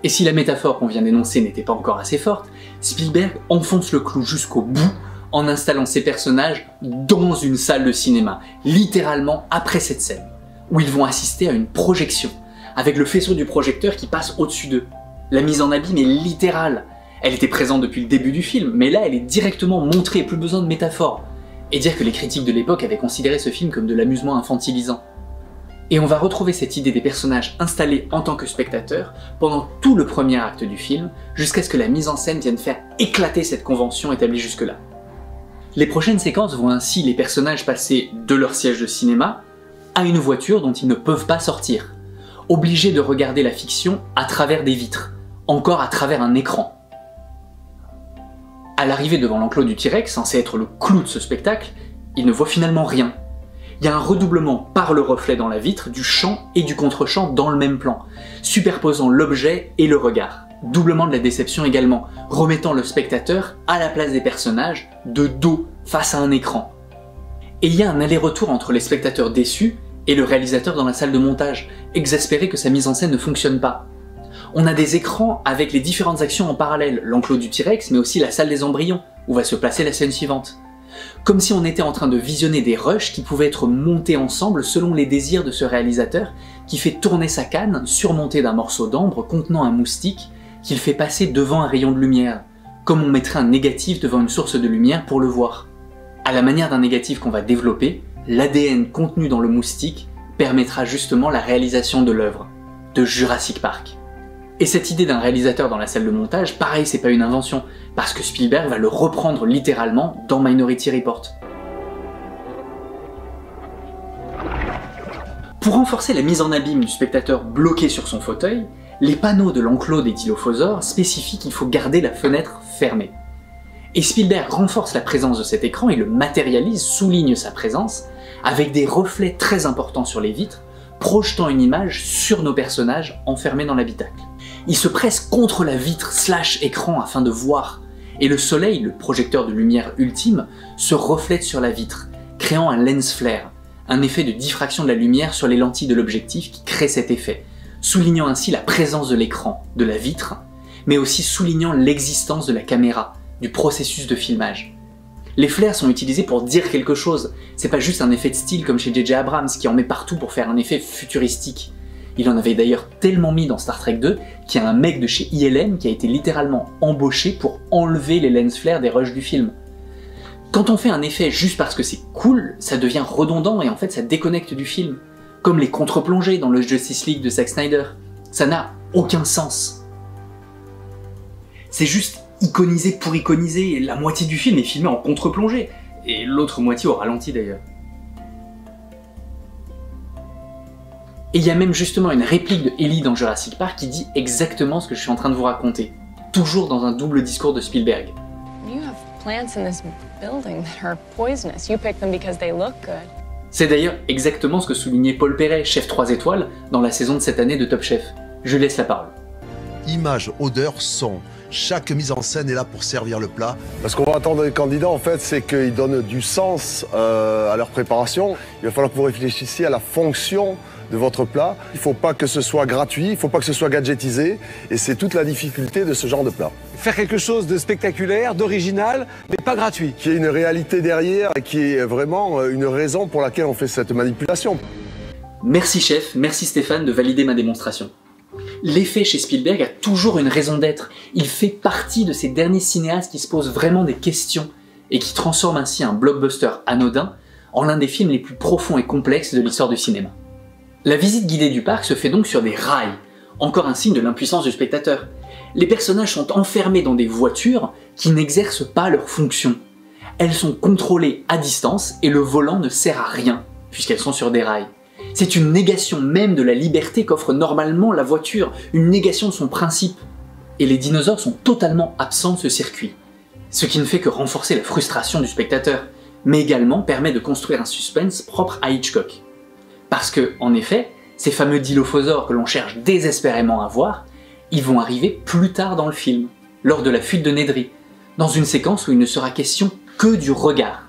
Speaker 1: Et si la métaphore qu'on vient d'énoncer n'était pas encore assez forte, Spielberg enfonce le clou jusqu'au bout en installant ses personnages dans une salle de cinéma, littéralement après cette scène, où ils vont assister à une projection, avec le faisceau du projecteur qui passe au-dessus d'eux. La mise en abîme est littérale. Elle était présente depuis le début du film, mais là elle est directement montrée, plus besoin de métaphore. Et dire que les critiques de l'époque avaient considéré ce film comme de l'amusement infantilisant. Et on va retrouver cette idée des personnages installés en tant que spectateurs pendant tout le premier acte du film, jusqu'à ce que la mise en scène vienne faire éclater cette convention établie jusque-là. Les prochaines séquences voient ainsi les personnages passer de leur siège de cinéma à une voiture dont ils ne peuvent pas sortir, obligés de regarder la fiction à travers des vitres, encore à travers un écran. À l'arrivée devant l'enclos du T-Rex, censé être le clou de ce spectacle, ils ne voient finalement rien. Il y a un redoublement par le reflet dans la vitre du champ et du contre-champ dans le même plan, superposant l'objet et le regard. Doublement de la déception également, remettant le spectateur à la place des personnages, de dos face à un écran. Et il y a un aller-retour entre les spectateurs déçus et le réalisateur dans la salle de montage, exaspéré que sa mise en scène ne fonctionne pas. On a des écrans avec les différentes actions en parallèle, l'enclos du T-Rex mais aussi la salle des embryons, où va se placer la scène suivante. Comme si on était en train de visionner des rushs qui pouvaient être montés ensemble selon les désirs de ce réalisateur qui fait tourner sa canne surmontée d'un morceau d'ambre contenant un moustique qu'il fait passer devant un rayon de lumière, comme on mettrait un négatif devant une source de lumière pour le voir. À la manière d'un négatif qu'on va développer, l'ADN contenu dans le moustique permettra justement la réalisation de l'œuvre, de Jurassic Park. Et cette idée d'un réalisateur dans la salle de montage, pareil, c'est pas une invention, parce que Spielberg va le reprendre littéralement dans Minority Report. Pour renforcer la mise en abîme du spectateur bloqué sur son fauteuil, les panneaux de l'enclos des Dilophosaures spécifient qu'il faut garder la fenêtre fermée. Et Spielberg renforce la présence de cet écran et le matérialise, souligne sa présence, avec des reflets très importants sur les vitres, projetant une image sur nos personnages enfermés dans l'habitacle. Il se presse contre la vitre / écran afin de voir, et le soleil, le projecteur de lumière ultime, se reflète sur la vitre, créant un lens flare, un effet de diffraction de la lumière sur les lentilles de l'objectif qui crée cet effet, soulignant ainsi la présence de l'écran, de la vitre, mais aussi soulignant l'existence de la caméra, du processus de filmage. Les flares sont utilisés pour dire quelque chose, c'est pas juste un effet de style comme chez J.J. Abrams qui en met partout pour faire un effet futuristique. Il en avait d'ailleurs tellement mis dans Star Trek 2 qu'il y a un mec de chez ILM qui a été littéralement embauché pour enlever les lens flares des rushs du film. Quand on fait un effet juste parce que c'est cool, ça devient redondant et en fait ça déconnecte du film. Comme les contre-plongées dans le Justice League de Zack Snyder. Ça n'a aucun sens. C'est juste iconisé pour iconiser, et la moitié du film est filmé en contre-plongée, et l'autre moitié au ralenti d'ailleurs. Et il y a même justement une réplique de Ellie dans Jurassic Park qui dit exactement ce que je suis en train de vous raconter, toujours dans un double discours de Spielberg. C'est d'ailleurs exactement ce que soulignait Paul Perret, chef 3 étoiles, dans la saison de cette année de Top Chef. Je laisse la parole.
Speaker 9: Image, odeur, son. Chaque mise en scène est là pour servir le plat.
Speaker 10: Ce qu'on va attendre des candidats, en fait, c'est qu'ils donnent du sens à leur préparation. Il va falloir que vous réfléchissiez à la fonction de votre plat. Il ne faut pas que ce soit gratuit, il ne faut pas que ce soit gadgetisé. Et c'est toute la difficulté de ce genre de plat.
Speaker 5: Faire quelque chose de spectaculaire, d'original, mais pas gratuit.
Speaker 10: Qu'il y ait une réalité derrière et qui est vraiment une raison pour laquelle on fait cette manipulation.
Speaker 1: Merci chef, merci Stéphane de valider ma démonstration. L'effet chez Spielberg a toujours une raison d'être. Il fait partie de ces derniers cinéastes qui se posent vraiment des questions et qui transforment ainsi un blockbuster anodin en l'un des films les plus profonds et complexes de l'histoire du cinéma. La visite guidée du parc se fait donc sur des rails, encore un signe de l'impuissance du spectateur. Les personnages sont enfermés dans des voitures qui n'exercent pas leur fonction. Elles sont contrôlées à distance et le volant ne sert à rien, puisqu'elles sont sur des rails. C'est une négation même de la liberté qu'offre normalement la voiture, une négation de son principe. Et les dinosaures sont totalement absents de ce circuit. Ce qui ne fait que renforcer la frustration du spectateur, mais également permet de construire un suspense propre à Hitchcock. Parce que, en effet, ces fameux dilophosaures que l'on cherche désespérément à voir, ils vont arriver plus tard dans le film, lors de la fuite de Nedry, dans une séquence où il ne sera question que du regard.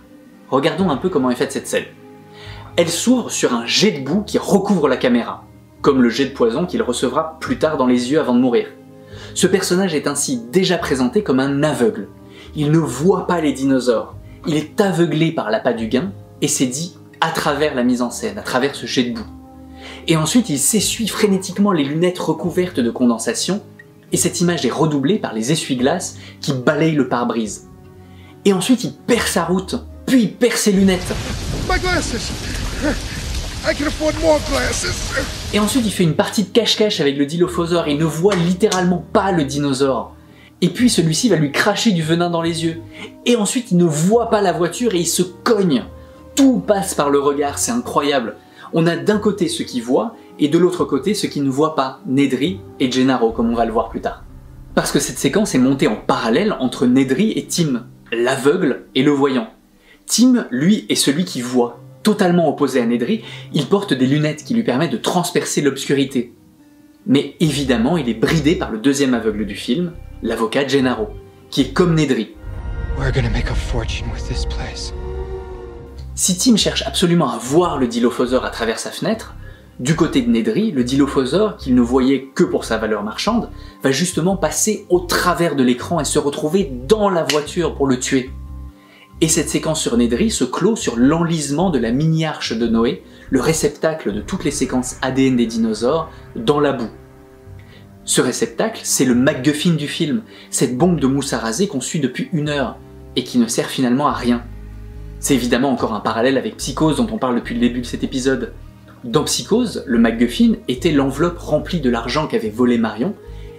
Speaker 1: Regardons un peu comment est faite cette scène. Elle s'ouvre sur un jet de boue qui recouvre la caméra, comme le jet de poison qu'il recevra plus tard dans les yeux avant de mourir. Ce personnage est ainsi déjà présenté comme un aveugle. Il ne voit pas les dinosaures, il est aveuglé par l'appât du gain, et c'est dit à travers la mise en scène, à travers ce jet de boue. Et ensuite il s'essuie frénétiquement les lunettes recouvertes de condensation, et cette image est redoublée par les essuie-glaces qui balayent le pare-brise. Et ensuite il perd sa route, puis il perd ses lunettes.
Speaker 11: My glasses! I can afford more glasses!
Speaker 1: Et ensuite il fait une partie de cache-cache avec le dilophosaure et il ne voit littéralement pas le dinosaure. Et puis celui-ci va lui cracher du venin dans les yeux. Et ensuite il ne voit pas la voiture et il se cogne. Tout passe par le regard, c'est incroyable. On a d'un côté ceux qui voient et de l'autre côté ceux qui ne voient pas, Nedry et Gennaro comme on va le voir plus tard. Parce que cette séquence est montée en parallèle entre Nedry et Tim, l'aveugle et le voyant. Tim, lui, est celui qui voit. Totalement opposé à Nedry, il porte des lunettes qui lui permettent de transpercer l'obscurité. Mais évidemment, il est bridé par le deuxième aveugle du film, l'avocat Gennaro, qui est comme Nedry.
Speaker 12: We're gonna make a fortune with this place.
Speaker 1: Si Tim cherche absolument à voir le dilophosaure à travers sa fenêtre, du côté de Nedry, le dilophosaure, qu'il ne voyait que pour sa valeur marchande, va justement passer au travers de l'écran et se retrouver dans la voiture pour le tuer. Et cette séquence sur Nedry se clôt sur l'enlisement de la mini-arche de Noé, le réceptacle de toutes les séquences ADN des dinosaures, dans la boue. Ce réceptacle, c'est le MacGuffin du film, cette bombe de mousse à raser qu'on suit depuis 1 heure, et qui ne sert finalement à rien. C'est évidemment encore un parallèle avec Psychose dont on parle depuis le début de cet épisode. Dans Psychose, le MacGuffin était l'enveloppe remplie de l'argent qu'avait volé Marion,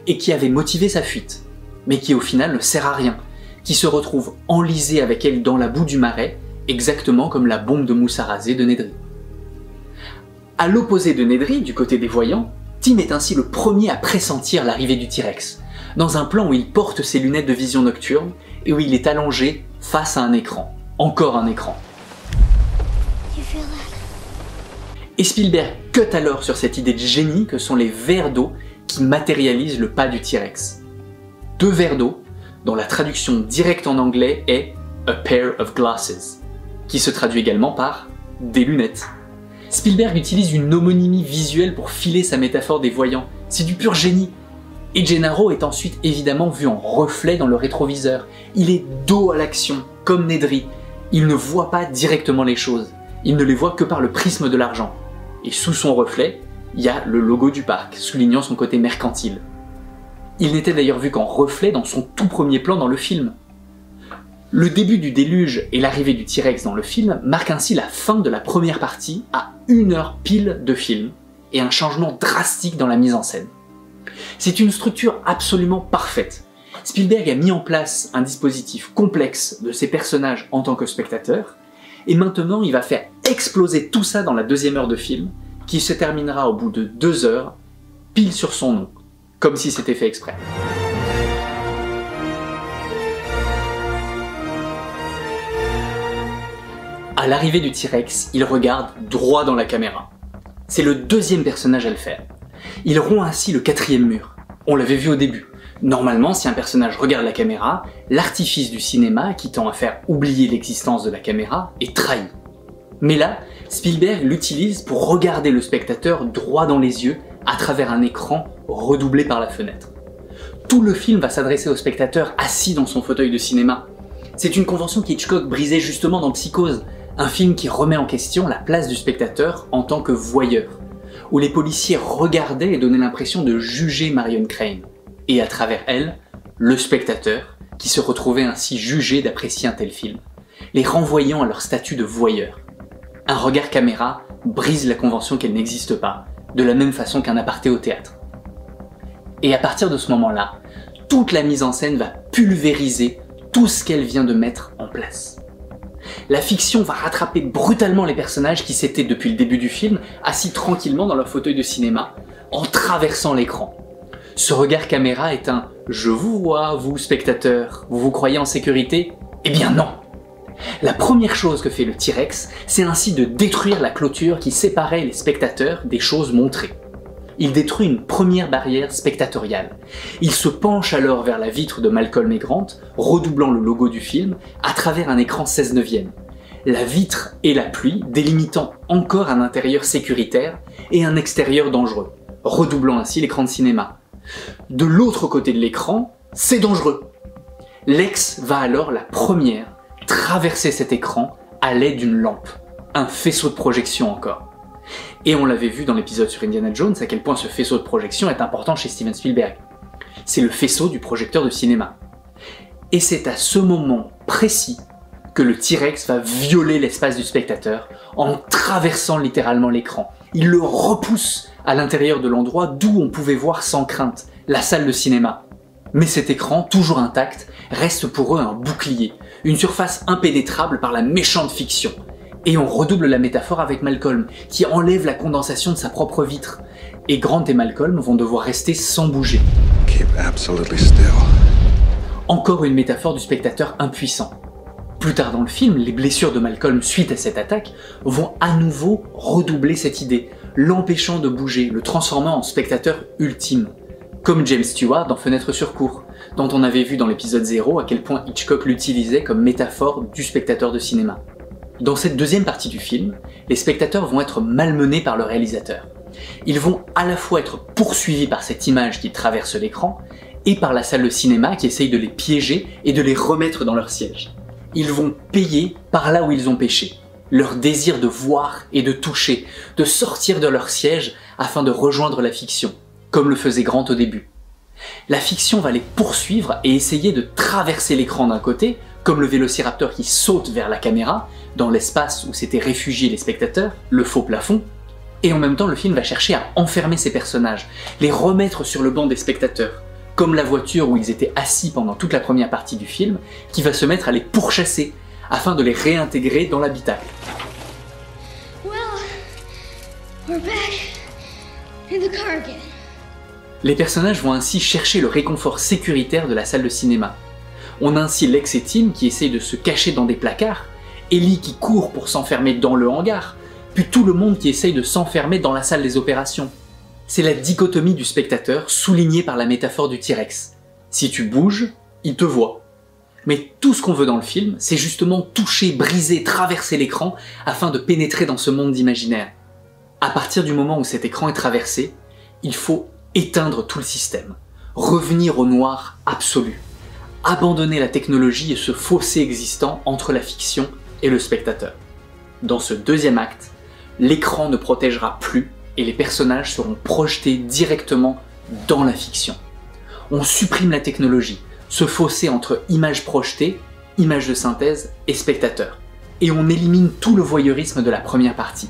Speaker 1: et qui avait motivé sa fuite, mais qui au final ne sert à rien, qui se retrouve enlisé avec elle dans la boue du marais, exactement comme la bombe de mousse à raser de Nedry. À l'opposé de Nedry, du côté des voyants, Tim est ainsi le premier à pressentir l'arrivée du T-Rex, dans un plan où il porte ses lunettes de vision nocturne et où il est allongé face à un écran. Encore un écran. Et Spielberg cut alors sur cette idée de génie que sont les verres d'eau qui matérialisent le pas du T-Rex. 2 verres d'eau, dont la traduction directe en anglais est « a pair of glasses », qui se traduit également par « des lunettes ». Spielberg utilise une homonymie visuelle pour filer sa métaphore des voyants, c'est du pur génie. Et Gennaro est ensuite évidemment vu en reflet dans le rétroviseur. Il est dos à l'action, comme Nedry. Il ne voit pas directement les choses, il ne les voit que par le prisme de l'argent. Et sous son reflet, il y a le logo du parc, soulignant son côté mercantile. Il n'était d'ailleurs vu qu'en reflet dans son tout premier plan dans le film. Le début du déluge et l'arrivée du T-Rex dans le film marquent ainsi la fin de la première partie à 1 heure pile de film, et un changement drastique dans la mise en scène. C'est une structure absolument parfaite. Spielberg a mis en place un dispositif complexe de ses personnages en tant que spectateur, et maintenant il va faire exploser tout ça dans la 2e heure de film, qui se terminera au bout de 2 heures, pile sur son nom, comme si c'était fait exprès. À l'arrivée du T-Rex, il regarde droit dans la caméra. C'est le 2e personnage à le faire. Il rompt ainsi le 4e mur. On l'avait vu au début. Normalement, si un personnage regarde la caméra, l'artifice du cinéma, qui tend à faire oublier l'existence de la caméra, est trahi. Mais là, Spielberg l'utilise pour regarder le spectateur droit dans les yeux à travers un écran redoublé par la fenêtre. Tout le film va s'adresser au spectateur assis dans son fauteuil de cinéma. C'est une convention qu'Hitchcock brisait justement dans Psychose, un film qui remet en question la place du spectateur en tant que voyeur, où les policiers regardaient et donnaient l'impression de juger Marion Crane, et à travers elle, le spectateur, qui se retrouvait ainsi jugé d'apprécier un tel film, les renvoyant à leur statut de voyeur. Un regard caméra brise la convention qu'elle n'existe pas, de la même façon qu'un aparté au théâtre. Et à partir de ce moment-là, toute la mise en scène va pulvériser tout ce qu'elle vient de mettre en place. La fiction va rattraper brutalement les personnages qui s'étaient depuis le début du film assis tranquillement dans leur fauteuil de cinéma, en traversant l'écran. Ce regard caméra est un « je vous vois, vous spectateurs, vous vous croyez en sécurité ?» Eh bien non! La première chose que fait le T-Rex, c'est ainsi de détruire la clôture qui séparait les spectateurs des choses montrées. Il détruit une première barrière spectatoriale. Il se penche alors vers la vitre de Malcolm et Grant, redoublant le logo du film, à travers un écran 16/9. La vitre et la pluie délimitant encore un intérieur sécuritaire et un extérieur dangereux, redoublant ainsi l'écran de cinéma. De l'autre côté de l'écran, c'est dangereux. Lex va alors la première traverser cet écran à l'aide d'une lampe, un faisceau de projection encore. Et on l'avait vu dans l'épisode sur Indiana Jones à quel point ce faisceau de projection est important chez Steven Spielberg. C'est le faisceau du projecteur de cinéma. Et c'est à ce moment précis que le T-Rex va violer l'espace du spectateur en traversant littéralement l'écran. Il le repousse à l'intérieur de l'endroit d'où on pouvait voir sans crainte, la salle de cinéma. Mais cet écran, toujours intact, reste pour eux un bouclier, une surface impénétrable par la méchante fiction. Et on redouble la métaphore avec Malcolm, qui enlève la condensation de sa propre vitre. Et Grant et Malcolm vont devoir rester sans bouger.
Speaker 11: Keep absolutely still.
Speaker 1: Encore une métaphore du spectateur impuissant. Plus tard dans le film, les blessures de Malcolm suite à cette attaque vont à nouveau redoubler cette idée, l'empêchant de bouger, le transformant en spectateur ultime. Comme James Stewart dans Fenêtre sur cour, dont on avait vu dans l'épisode 0 à quel point Hitchcock l'utilisait comme métaphore du spectateur de cinéma. Dans cette deuxième partie du film, les spectateurs vont être malmenés par le réalisateur. Ils vont à la fois être poursuivis par cette image qui traverse l'écran, et par la salle de cinéma qui essaye de les piéger et de les remettre dans leur siège. Ils vont payer par là où ils ont péché, leur désir de voir et de toucher, de sortir de leur siège afin de rejoindre la fiction, comme le faisait Grant au début. La fiction va les poursuivre et essayer de traverser l'écran d'un côté, comme le vélociraptor qui saute vers la caméra, dans l'espace où s'étaient réfugiés les spectateurs, le faux plafond, et en même temps le film va chercher à enfermer ces personnages, les remettre sur le banc des spectateurs, comme la voiture où ils étaient assis pendant toute la première partie du film, qui va se mettre à les pourchasser, afin de les réintégrer dans l'habitacle.
Speaker 2: Well, we're back in the car again.
Speaker 1: Les personnages vont ainsi chercher le réconfort sécuritaire de la salle de cinéma. On a ainsi Lex et Tim qui essayent de se cacher dans des placards, Ellie qui court pour s'enfermer dans le hangar, puis tout le monde qui essaye de s'enfermer dans la salle des opérations. C'est la dichotomie du spectateur soulignée par la métaphore du T-Rex. Si tu bouges, il te voit. Mais tout ce qu'on veut dans le film, c'est justement toucher, briser, traverser l'écran afin de pénétrer dans ce monde imaginaire. À partir du moment où cet écran est traversé, il faut éteindre tout le système, revenir au noir absolu, abandonner la technologie et ce fossé existant entre la fiction et le spectateur. Dans ce deuxième acte, l'écran ne protégera plus et les personnages seront projetés directement dans la fiction. On supprime la technologie, ce fossé entre images projetées, images de synthèse et spectateur, et on élimine tout le voyeurisme de la première partie.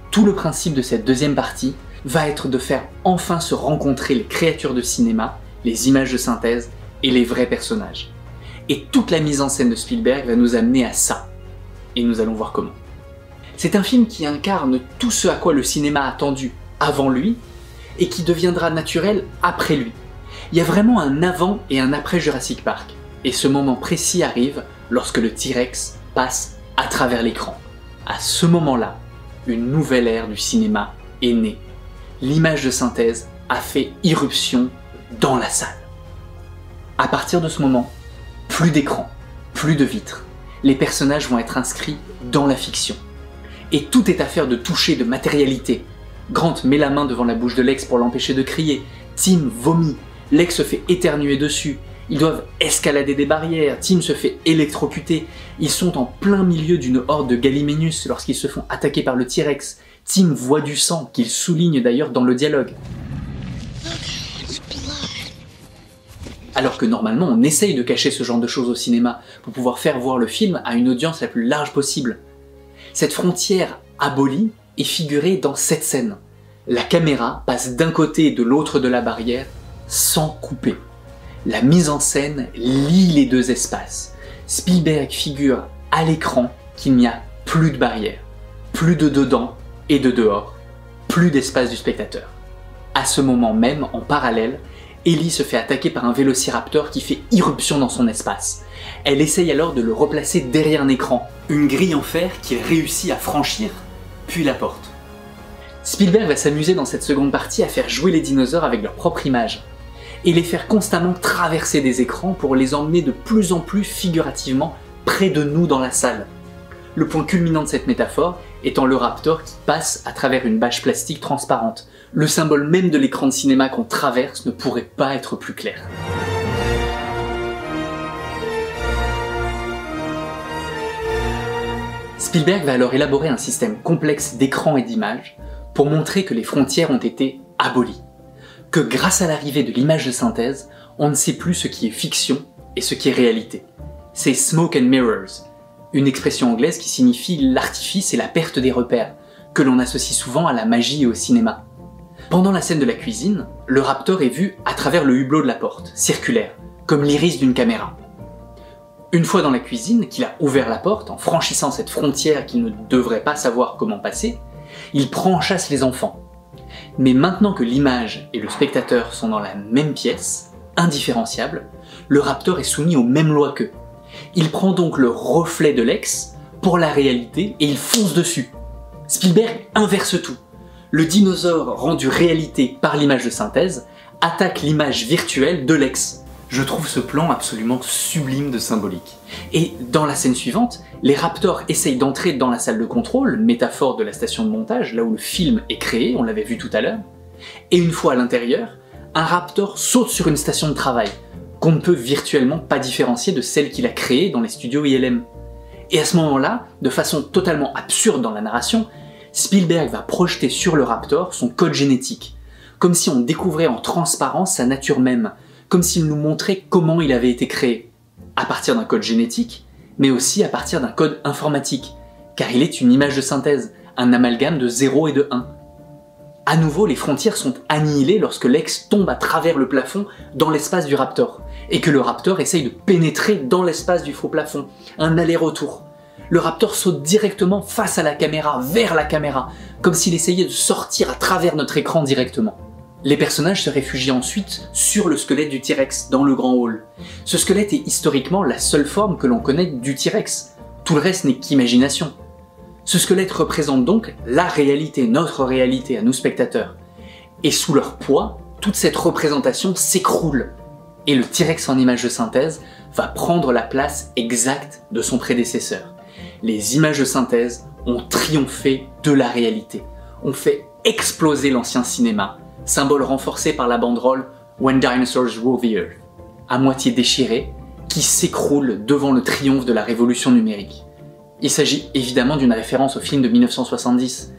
Speaker 1: Tout le principe de cette deuxième partie va être de faire enfin se rencontrer les créatures de cinéma, les images de synthèse et les vrais personnages. Et toute la mise en scène de Spielberg va nous amener à ça. Et nous allons voir comment. C'est un film qui incarne tout ce à quoi le cinéma a tendu avant lui, et qui deviendra naturel après lui. Il y a vraiment un avant et un après Jurassic Park, et ce moment précis arrive lorsque le T-Rex passe à travers l'écran. À ce moment-là, une nouvelle ère du cinéma est née. L'image de synthèse a fait irruption dans la salle. À partir de ce moment, plus d'écran, plus de vitres. Les personnages vont être inscrits dans la fiction. Et tout est affaire de toucher, de matérialité. Grant met la main devant la bouche de Lex pour l'empêcher de crier. Tim vomit. Lex se fait éternuer dessus. Ils doivent escalader des barrières. Tim se fait électrocuter. Ils sont en plein milieu d'une horde de Gallimimus lorsqu'ils se font attaquer par le T-Rex. Tim voit du sang, qu'il souligne d'ailleurs dans le dialogue. Alors que normalement on essaye de cacher ce genre de choses au cinéma pour pouvoir faire voir le film à une audience la plus large possible. Cette frontière abolie est figurée dans cette scène. La caméra passe d'un côté et de l'autre de la barrière sans couper. La mise en scène lie les deux espaces. Spielberg figure à l'écran qu'il n'y a plus de barrières, plus de dedans et de dehors, plus d'espace du spectateur. À ce moment même, en parallèle, Ellie se fait attaquer par un vélociraptor qui fait irruption dans son espace. Elle essaye alors de le replacer derrière un écran, une grille en fer qu'il réussit à franchir, puis la porte. Spielberg va s'amuser dans cette seconde partie à faire jouer les dinosaures avec leur propre image, et les faire constamment traverser des écrans pour les emmener de plus en plus figurativement près de nous dans la salle. Le point culminant de cette métaphore étant le raptor qui passe à travers une bâche plastique transparente. Le symbole même de l'écran de cinéma qu'on traverse ne pourrait pas être plus clair. Spielberg va alors élaborer un système complexe d'écran et d'images pour montrer que les frontières ont été abolies. Que grâce à l'arrivée de l'image de synthèse, on ne sait plus ce qui est fiction et ce qui est réalité. C'est smoke and mirrors, une expression anglaise qui signifie l'artifice et la perte des repères, que l'on associe souvent à la magie et au cinéma. Pendant la scène de la cuisine, le raptor est vu à travers le hublot de la porte, circulaire, comme l'iris d'une caméra. Une fois dans la cuisine, qu'il a ouvert la porte, en franchissant cette frontière qu'il ne devrait pas savoir comment passer, il prend en chasse les enfants. Mais maintenant que l'image et le spectateur sont dans la même pièce, indifférenciables, le raptor est soumis aux mêmes lois qu'eux. Il prend donc le reflet de l'ex pour la réalité et il fonce dessus. Spielberg inverse tout. Le dinosaure rendu réalité par l'image de synthèse attaque l'image virtuelle de l'ex. Je trouve ce plan absolument sublime de symbolique. Et dans la scène suivante, les raptors essayent d'entrer dans la salle de contrôle, métaphore de la station de montage, là où le film est créé, on l'avait vu tout à l'heure, et une fois à l'intérieur, un raptor saute sur une station de travail, qu'on ne peut virtuellement pas différencier de celle qu'il a créée dans les studios ILM. Et à ce moment-là, de façon totalement absurde dans la narration, Spielberg va projeter sur le raptor son code génétique, comme si on découvrait en transparence sa nature même, comme s'il nous montrait comment il avait été créé, à partir d'un code génétique, mais aussi à partir d'un code informatique, car il est une image de synthèse, un amalgame de 0 et de 1. À nouveau, les frontières sont annihilées lorsque l'ex tombe à travers le plafond dans l'espace du raptor, et que le raptor essaye de pénétrer dans l'espace du faux plafond, un aller-retour. Le raptor saute directement face à la caméra, vers la caméra, comme s'il essayait de sortir à travers notre écran directement. Les personnages se réfugient ensuite sur le squelette du T-Rex dans le grand hall. Ce squelette est historiquement la seule forme que l'on connaît du T-Rex. Tout le reste n'est qu'imagination. Ce squelette représente donc la réalité, notre réalité à nous spectateurs. Et sous leur poids, toute cette représentation s'écroule. Et le T-Rex en image de synthèse va prendre la place exacte de son prédécesseur. Les images de synthèse ont triomphé de la réalité, ont fait exploser l'ancien cinéma, symbole renforcé par la banderole When Dinosaurs Rule the Earth, à moitié déchirée, qui s'écroule devant le triomphe de la révolution numérique. Il s'agit évidemment d'une référence au film de 1970.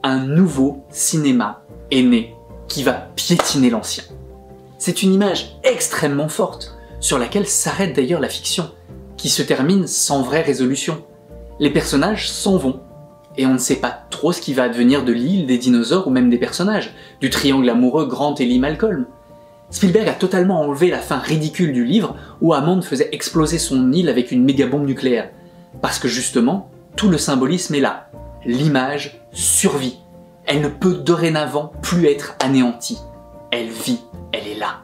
Speaker 1: Un nouveau cinéma est né, qui va piétiner l'ancien. C'est une image extrêmement forte, sur laquelle s'arrête d'ailleurs la fiction, qui se termine sans vraie résolution. Les personnages s'en vont, et on ne sait pas trop ce qui va advenir de l'île, des dinosaures ou même des personnages, du triangle amoureux Grant, Ellie, Malcolm. Spielberg a totalement enlevé la fin ridicule du livre où Hammond faisait exploser son île avec une méga-bombe nucléaire. Parce que justement, tout le symbolisme est là. L'image survit. Elle ne peut dorénavant plus être anéantie. Elle vit, elle est là.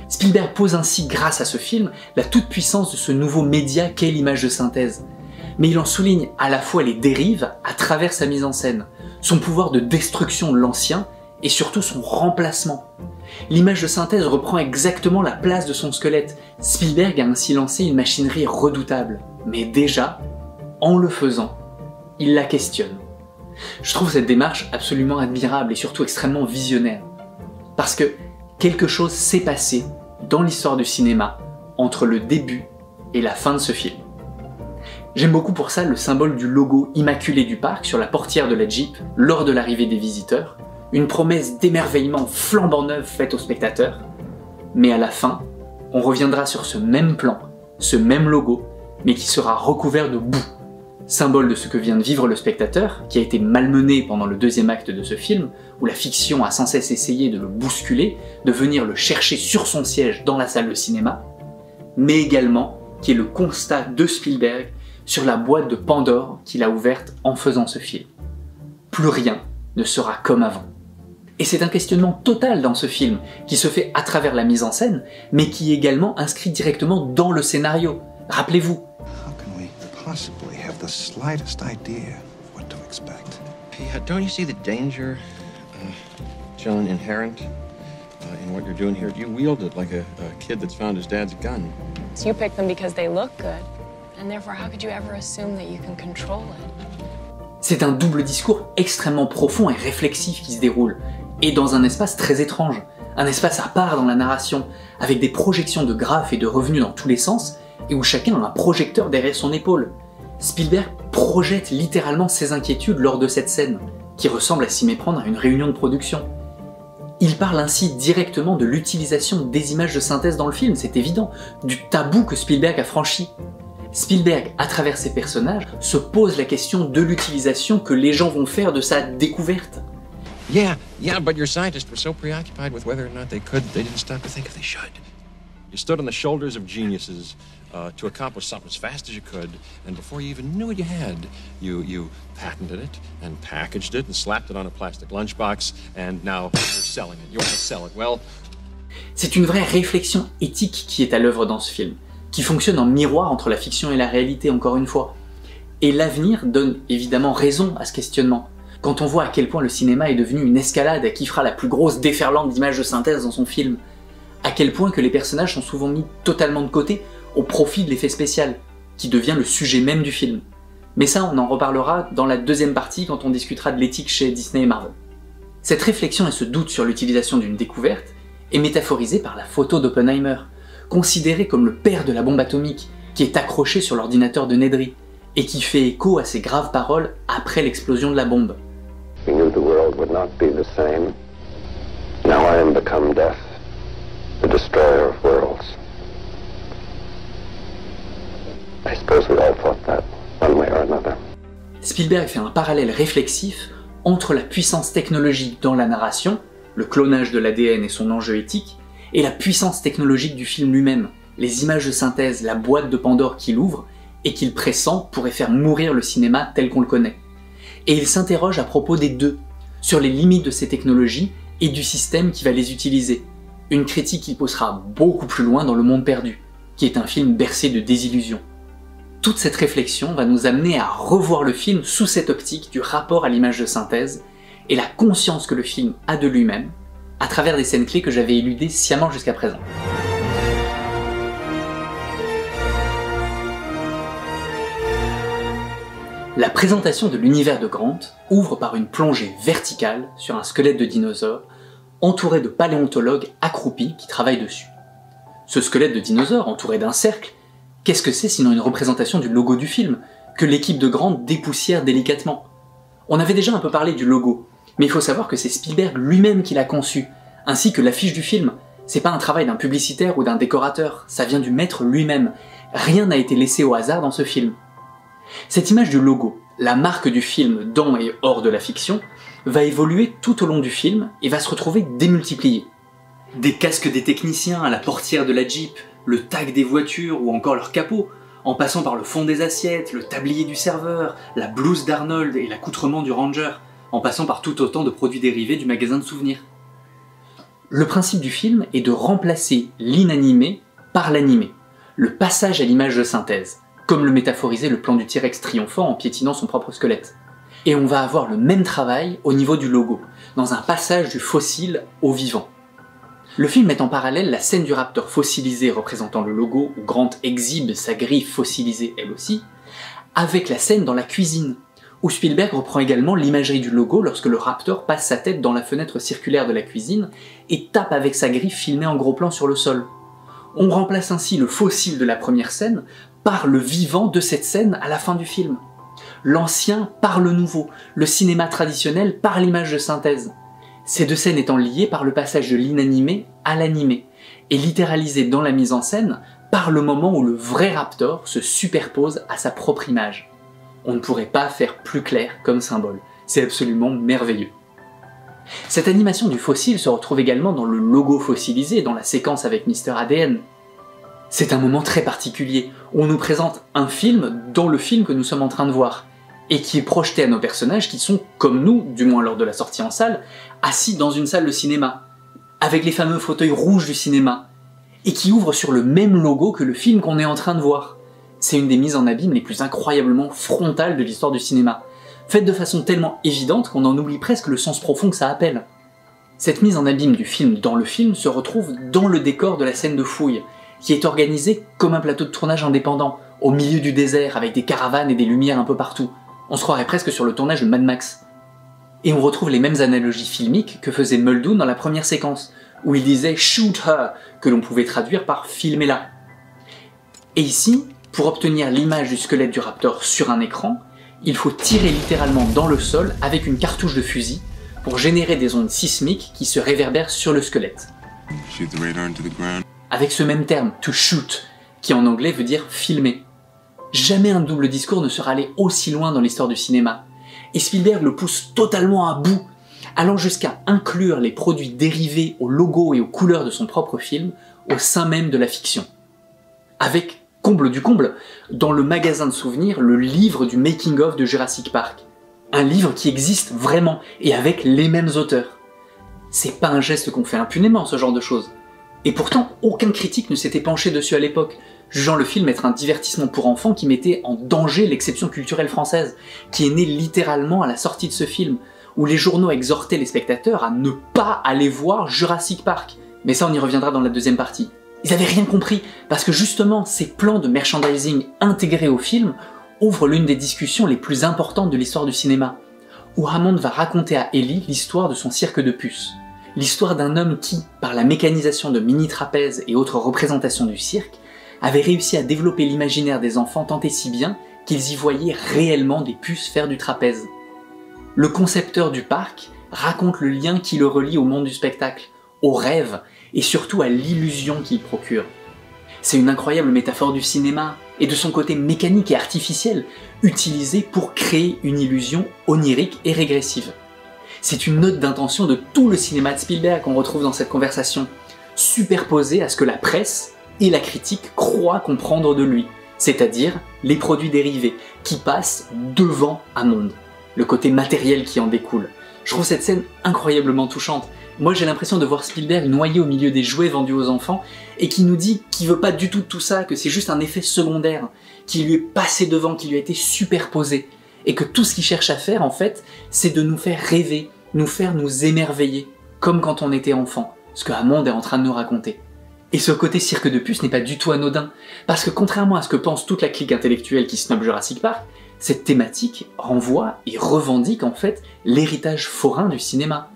Speaker 1: Spielberg pose ainsi, grâce à ce film, la toute-puissance de ce nouveau média qu'est l'image de synthèse. Mais il en souligne à la fois les dérives à travers sa mise en scène, son pouvoir de destruction de l'ancien et surtout son remplacement. L'image de synthèse reprend exactement la place de son squelette. Spielberg a ainsi lancé une machinerie redoutable. Mais déjà, en le faisant, il la questionne. Je trouve cette démarche absolument admirable et surtout extrêmement visionnaire. Parce que quelque chose s'est passé dans l'histoire du cinéma entre le début et la fin de ce film. J'aime beaucoup pour ça le symbole du logo immaculé du parc sur la portière de la Jeep lors de l'arrivée des visiteurs, une promesse d'émerveillement flambant neuve faite aux spectateurs, mais à la fin, on reviendra sur ce même plan, ce même logo, mais qui sera recouvert de boue, symbole de ce que vient de vivre le spectateur, qui a été malmené pendant le deuxième acte de ce film, où la fiction a sans cesse essayé de le bousculer, de venir le chercher sur son siège dans la salle de cinéma, mais également qui est le constat de Spielberg sur la boîte de Pandore qu'il a ouverte en faisant ce film. Plus rien ne sera comme avant. Et c'est un questionnement total dans ce film, qui se fait à travers la mise en scène, mais qui est également inscrit directement dans le scénario. Rappelez-vous.
Speaker 7: How can we possibly have the slightest idea of what to expect?
Speaker 3: Yeah, don't you see the danger, John, inherent in what you're doing here? You wield it like a kid that's found his dad's gun.
Speaker 13: So you pick them because they look good, and therefore how could you ever assume that you can control it?
Speaker 1: C'est un double discours extrêmement profond et réflexif qui se déroule, et dans un espace très étrange, un espace à part dans la narration, avec des projections de graphes et de revenus dans tous les sens, et où chacun a un projecteur derrière son épaule. Spielberg projette littéralement ses inquiétudes lors de cette scène, qui ressemble à s'y méprendre à une réunion de production. Il parle ainsi directement de l'utilisation des images de synthèse dans le film, c'est évident, du tabou que Spielberg a franchi. Spielberg, à travers ses personnages, se pose la question de l'utilisation que les gens vont faire de sa découverte.
Speaker 3: Yeah, but your scientists were so preoccupied with whether or not they could, they didn't stop to think if they should. You stood on the shoulders of geniuses to accomplish something as fast as you could, and before you even knew what you had, you patented it, and packaged it, and slapped it on a plastic lunchbox, and now you're selling it. You want to sell it. Well...
Speaker 1: C'est une vraie réflexion éthique qui est à l'œuvre dans ce film, qui fonctionne en miroir entre la fiction et la réalité, encore une fois. Et l'avenir donne évidemment raison à ce questionnement. Quand on voit à quel point le cinéma est devenu une escalade à qui fera la plus grosse déferlante d'images de synthèse dans son film, à quel point que les personnages sont souvent mis totalement de côté au profit de l'effet spécial, qui devient le sujet même du film. Mais ça, on en reparlera dans la deuxième partie quand on discutera de l'éthique chez Disney et Marvel. Cette réflexion et ce doute sur l'utilisation d'une découverte est métaphorisée par la photo d'Oppenheimer, considéré comme le père de la bombe atomique, qui est accroché sur l'ordinateur de Nedry, et qui fait écho à ses graves paroles après l'explosion de la bombe.
Speaker 14: We knew the world would not be the same. Now I am become death, the destroyer of worlds. I suppose we all thought that, one way or another.
Speaker 1: Spielberg fait un parallèle réflexif entre la puissance technologique dans la narration, le clonage de l'ADN et son enjeu éthique, et la puissance technologique du film lui-même, les images de synthèse, la boîte de Pandore qu'il ouvre et qu'il pressent pourrait faire mourir le cinéma tel qu'on le connaît. Et il s'interroge à propos des deux, sur les limites de ces technologies et du système qui va les utiliser. Une critique qu'il poussera beaucoup plus loin dans Le Monde Perdu, qui est un film bercé de désillusions. Toute cette réflexion va nous amener à revoir le film sous cette optique du rapport à l'image de synthèse et la conscience que le film a de lui-même, à travers des scènes clés que j'avais éludées sciemment jusqu'à présent. La présentation de l'univers de Grant ouvre par une plongée verticale sur un squelette de dinosaure, entouré de paléontologues accroupis qui travaillent dessus. Ce squelette de dinosaure, entouré d'un cercle, qu'est-ce que c'est sinon une représentation du logo du film, que l'équipe de Grant dépoussière délicatement? On avait déjà un peu parlé du logo, mais il faut savoir que c'est Spielberg lui-même qui l'a conçu, ainsi que l'affiche du film. C'est pas un travail d'un publicitaire ou d'un décorateur, ça vient du maître lui-même. Rien n'a été laissé au hasard dans ce film. Cette image du logo, la marque du film dans et hors de la fiction, va évoluer tout au long du film et va se retrouver démultipliée. Des casques des techniciens à la portière de la Jeep, le tag des voitures ou encore leur capot, en passant par le fond des assiettes, le tablier du serveur, la blouse d'Arnold et l'accoutrement du Ranger, en passant par tout autant de produits dérivés du magasin de souvenirs. Le principe du film est de remplacer l'inanimé par l'animé, le passage à l'image de synthèse, comme le métaphorisait le plan du T-Rex triomphant en piétinant son propre squelette. Et on va avoir le même travail au niveau du logo, dans un passage du fossile au vivant. Le film met en parallèle la scène du raptor fossilisé représentant le logo, où Grant exhibe sa griffe fossilisée elle aussi, avec la scène dans la cuisine, où Spielberg reprend également l'imagerie du logo lorsque le raptor passe sa tête dans la fenêtre circulaire de la cuisine et tape avec sa griffe filmée en gros plan sur le sol. On remplace ainsi le fossile de la première scène par le vivant de cette scène à la fin du film. L'ancien par le nouveau, le cinéma traditionnel par l'image de synthèse. Ces deux scènes étant liées par le passage de l'inanimé à l'animé, et littéralisées dans la mise en scène par le moment où le vrai raptor se superpose à sa propre image. On ne pourrait pas faire plus clair comme symbole, c'est absolument merveilleux. Cette animation du fossile se retrouve également dans le logo fossilisé, dans la séquence avec Mr. ADN. C'est un moment très particulier, où on nous présente un film dans le film que nous sommes en train de voir, et qui est projeté à nos personnages qui sont, comme nous, du moins lors de la sortie en salle, assis dans une salle de cinéma, avec les fameux fauteuils rouges du cinéma, et qui ouvre sur le même logo que le film qu'on est en train de voir. C'est une des mises en abîme les plus incroyablement frontales de l'histoire du cinéma, faite de façon tellement évidente qu'on en oublie presque le sens profond que ça appelle. Cette mise en abîme du film dans le film se retrouve dans le décor de la scène de fouille, qui est organisé comme un plateau de tournage indépendant, au milieu du désert avec des caravanes et des lumières un peu partout. On se croirait presque sur le tournage de Mad Max. Et on retrouve les mêmes analogies filmiques que faisait Muldoon dans la première séquence, où il disait « shoot her », que l'on pouvait traduire par « filmez-la ». Et ici, pour obtenir l'image du squelette du raptor sur un écran, il faut tirer littéralement dans le sol avec une cartouche de fusil pour générer des ondes sismiques qui se réverbèrent sur le squelette. Avec ce même terme, to shoot, qui en anglais veut dire filmer. Jamais un double discours ne sera allé aussi loin dans l'histoire du cinéma. Et Spielberg le pousse totalement à bout, allant jusqu'à inclure les produits dérivés au logo et aux couleurs de son propre film au sein même de la fiction. Avec, comble du comble, dans le magasin de souvenirs, le livre du making-of de Jurassic Park. Un livre qui existe vraiment, et avec les mêmes auteurs. C'est pas un geste qu'on fait impunément, ce genre de choses. Et pourtant, aucun critique ne s'était penché dessus à l'époque, jugeant le film être un divertissement pour enfants qui mettait en danger l'exception culturelle française, qui est née littéralement à la sortie de ce film, où les journaux exhortaient les spectateurs à ne pas aller voir Jurassic Park. Mais ça, on y reviendra dans la deuxième partie. Ils avaient rien compris, parce que justement, ces plans de merchandising intégrés au film ouvrent l'une des discussions les plus importantes de l'histoire du cinéma, où Hammond va raconter à Ellie l'histoire de son cirque de puces. L'histoire d'un homme qui, par la mécanisation de mini-trapèzes et autres représentations du cirque, avait réussi à développer l'imaginaire des enfants tant et si bien qu'ils y voyaient réellement des puces faire du trapèze. Le concepteur du parc raconte le lien qui le relie au monde du spectacle, au rêve et surtout à l'illusion qu'il procure. C'est une incroyable métaphore du cinéma et de son côté mécanique et artificiel, utilisé pour créer une illusion onirique et régressive. C'est une note d'intention de tout le cinéma de Spielberg qu'on retrouve dans cette conversation, superposée à ce que la presse et la critique croient comprendre de lui, c'est-à-dire les produits dérivés qui passent devant Hammond, le côté matériel qui en découle. Je trouve cette scène incroyablement touchante. Moi j'ai l'impression de voir Spielberg noyé au milieu des jouets vendus aux enfants et qui nous dit qu'il veut pas du tout de tout ça, que c'est juste un effet secondaire, qui lui est passé devant, qui lui a été superposé, et que tout ce qu'il cherche à faire en fait, c'est de nous faire rêver, nous faire nous émerveiller, comme quand on était enfant, ce que Hammond est en train de nous raconter. Et ce côté cirque de puces n'est pas du tout anodin, parce que contrairement à ce que pense toute la clique intellectuelle qui snob Jurassic Park, cette thématique renvoie et revendique en fait l'héritage forain du cinéma.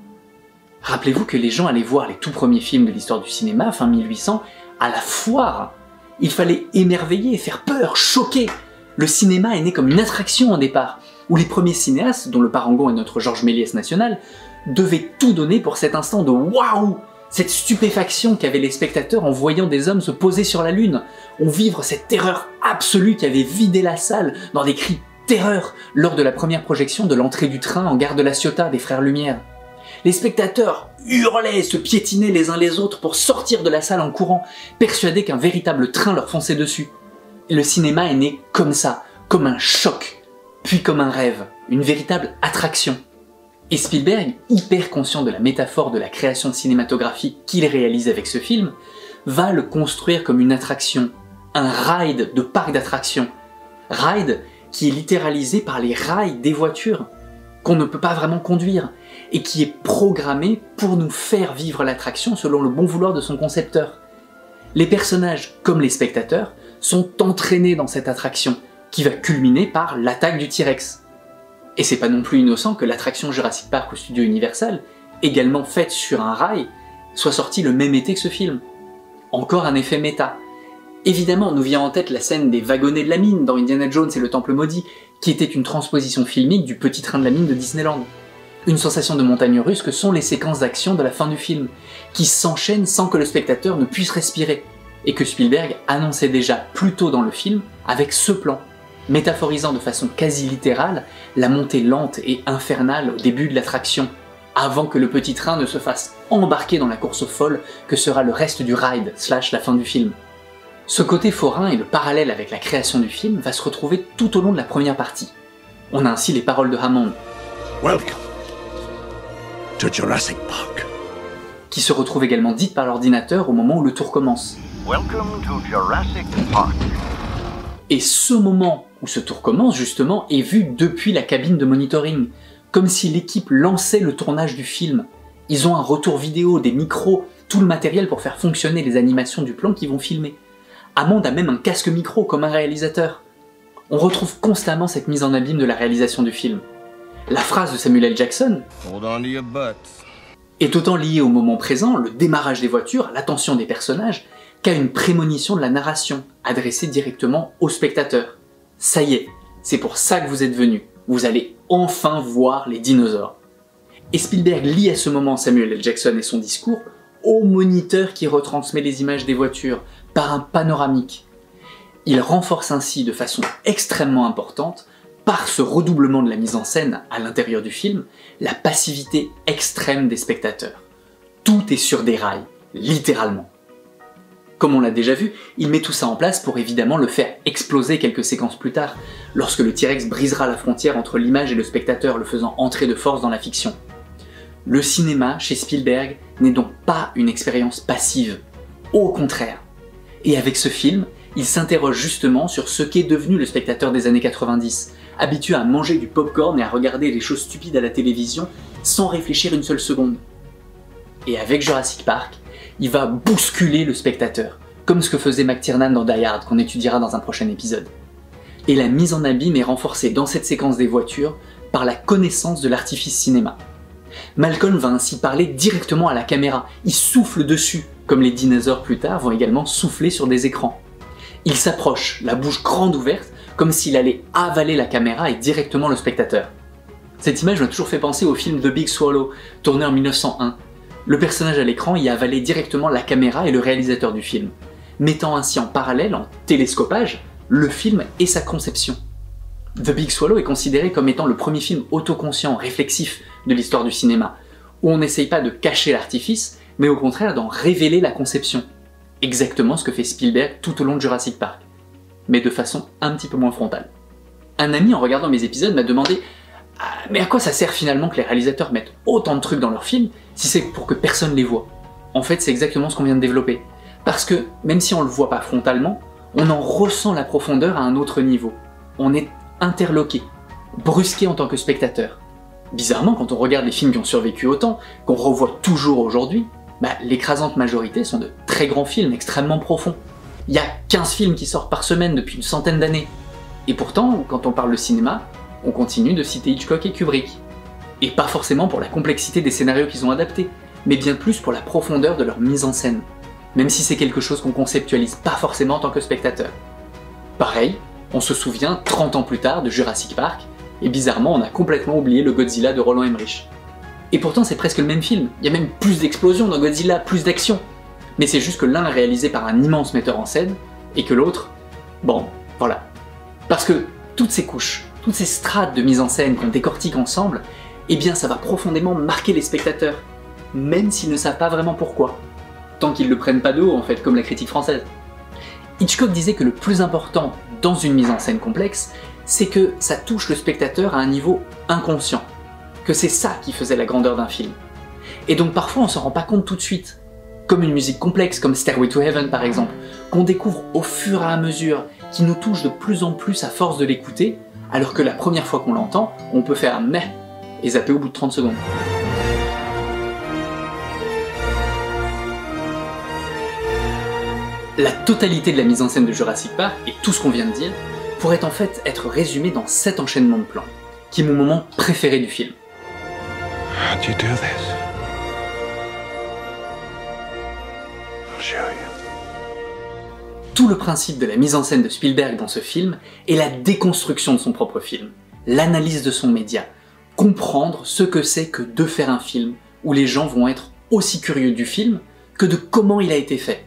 Speaker 1: Rappelez-vous que les gens allaient voir les tout premiers films de l'histoire du cinéma, fin 1800, à la foire. Il fallait émerveiller, faire peur, choquer. Le cinéma est né comme une attraction au départ, où les premiers cinéastes, dont le parangon est notre Georges Méliès national, devaient tout donner pour cet instant de waouh, cette stupéfaction qu'avaient les spectateurs en voyant des hommes se poser sur la Lune, ou vivre cette terreur absolue qui avait vidé la salle dans des cris terreur lors de la première projection de l'entrée du train en gare de la Ciotat des Frères Lumière. Les spectateurs hurlaient, se piétinaient les uns les autres pour sortir de la salle en courant, persuadés qu'un véritable train leur fonçait dessus. Le cinéma est né comme ça, comme un choc, puis comme un rêve, une véritable attraction. Et Spielberg, hyper conscient de la métaphore de la création cinématographique qu'il réalise avec ce film, va le construire comme une attraction, un ride de parc d'attractions. Ride qui est littéralisé par les rails des voitures, qu'on ne peut pas vraiment conduire, et qui est programmé pour nous faire vivre l'attraction selon le bon vouloir de son concepteur. Les personnages, comme les spectateurs, sont entraînés dans cette attraction, qui va culminer par l'attaque du T-Rex. Et c'est pas non plus innocent que l'attraction Jurassic Park au studio Universal, également faite sur un rail, soit sortie le même été que ce film. Encore un effet méta. Évidemment, nous vient en tête la scène des wagonnets de la mine dans Indiana Jones et le Temple Maudit, qui était une transposition filmique du Petit Train de la Mine de Disneyland. Une sensation de montagne russe que sont les séquences d'action de la fin du film, qui s'enchaînent sans que le spectateur ne puisse respirer, et que Spielberg annonçait déjà plus tôt dans le film avec ce plan, métaphorisant de façon quasi littérale la montée lente et infernale au début de l'attraction, avant que le petit train ne se fasse embarquer dans la course folle que sera le reste du ride / la fin du film. Ce côté forain et le parallèle avec la création du film va se retrouver tout au long de la première partie. On a ainsi les paroles de Hammond.
Speaker 7: Welcome to Jurassic Park.
Speaker 1: Qui se retrouvent également dites par l'ordinateur au moment où le tour commence.
Speaker 15: Welcome to Jurassic Park.
Speaker 1: Et ce moment où ce tour commence, justement, est vu depuis la cabine de monitoring, comme si l'équipe lançait le tournage du film. Ils ont un retour vidéo, des micros, tout le matériel pour faire fonctionner les animations du plan qu'ils vont filmer. Hammond a même un casque micro comme un réalisateur. On retrouve constamment cette mise en abîme de la réalisation du film. La phrase de Samuel L. Jackson
Speaker 15: Hold on to your butts.
Speaker 1: est autant liée au moment présent, le démarrage des voitures, l'attention des personnages, qu'à une prémonition de la narration, adressée directement au spectateur. Ça y est, c'est pour ça que vous êtes venus. Vous allez enfin voir les dinosaures. Et Spielberg lie à ce moment Samuel L. Jackson et son discours au moniteur qui retransmet les images des voitures par un panoramique. Il renforce ainsi de façon extrêmement importante, par ce redoublement de la mise en scène à l'intérieur du film, la passivité extrême des spectateurs. Tout est sur des rails, littéralement. Comme on l'a déjà vu, il met tout ça en place pour évidemment le faire exploser quelques séquences plus tard, lorsque le T-Rex brisera la frontière entre l'image et le spectateur, le faisant entrer de force dans la fiction. Le cinéma, chez Spielberg, n'est donc pas une expérience passive. Au contraire. Et avec ce film, il s'interroge justement sur ce qu'est devenu le spectateur des années 90, habitué à manger du popcorn et à regarder des choses stupides à la télévision sans réfléchir une seule seconde. Et avec Jurassic Park, il va bousculer le spectateur, comme ce que faisait McTiernan dans Die Hard, qu'on étudiera dans un prochain épisode. Et la mise en abîme est renforcée dans cette séquence des voitures par la connaissance de l'artifice cinéma. Malcolm va ainsi parler directement à la caméra, il souffle dessus, comme les dinosaures plus tard vont également souffler sur des écrans. Il s'approche, la bouche grande ouverte, comme s'il allait avaler la caméra et directement le spectateur. Cette image m'a toujours fait penser au film The Big Swallow, tourné en 1901. Le personnage à l'écran y avalait directement la caméra et le réalisateur du film, mettant ainsi en parallèle, en télescopage, le film et sa conception. The Big Swallow est considéré comme étant le premier film autoconscient, réflexif de l'histoire du cinéma, où on n'essaye pas de cacher l'artifice, mais au contraire d'en révéler la conception. Exactement ce que fait Spielberg tout au long de Jurassic Park, mais de façon un petit peu moins frontale. Un ami, en regardant mes épisodes, m'a demandé « Mais à quoi ça sert finalement que les réalisateurs mettent autant de trucs dans leurs films si c'est pour que personne les voit ?» En fait, c'est exactement ce qu'on vient de développer. Parce que, même si on le voit pas frontalement, on en ressent la profondeur à un autre niveau. On est interloqué, brusqué en tant que spectateur. Bizarrement, quand on regarde les films qui ont survécu autant, qu'on revoit toujours aujourd'hui, l'écrasante majorité sont de très grands films extrêmement profonds. Il y a 15 films qui sortent par semaine depuis une centaine d'années. Et pourtant, quand on parle de cinéma, on continue de citer Hitchcock et Kubrick. Et pas forcément pour la complexité des scénarios qu'ils ont adaptés, mais bien plus pour la profondeur de leur mise en scène, même si c'est quelque chose qu'on conceptualise pas forcément en tant que spectateur. Pareil, on se souvient 30 ans plus tard de Jurassic Park, et bizarrement on a complètement oublié le Godzilla de Roland Emmerich. Et pourtant c'est presque le même film, il y a même plus d'explosions dans Godzilla, plus d'action. Mais c'est juste que l'un est réalisé par un immense metteur en scène, et que l'autre, bon, voilà. Parce que toutes ces couches, toutes ces strates de mise en scène qu'on décortique ensemble, eh bien ça va profondément marquer les spectateurs, même s'ils ne savent pas vraiment pourquoi. Tant qu'ils le prennent pas de haut en fait, comme la critique française. Hitchcock disait que le plus important dans une mise en scène complexe, c'est que ça touche le spectateur à un niveau inconscient. Que c'est ça qui faisait la grandeur d'un film. Et donc parfois on s'en rend pas compte tout de suite. Comme une musique complexe, comme Stairway to Heaven par exemple, qu'on découvre au fur et à mesure, qui nous touche de plus en plus à force de l'écouter, alors que la première fois qu'on l'entend, on peut faire « meh » et zapper au bout de 30 secondes. La totalité de la mise en scène de Jurassic Park, et tout ce qu'on vient de dire, pourrait en fait être résumé dans 7 enchaînements de plans, qui est mon moment préféré du film.
Speaker 7: How'd you do this? I'll show you.
Speaker 1: Tout le principe de la mise en scène de Spielberg dans ce film est la déconstruction de son propre film, l'analyse de son média, comprendre ce que c'est que de faire un film où les gens vont être aussi curieux du film que de comment il a été fait.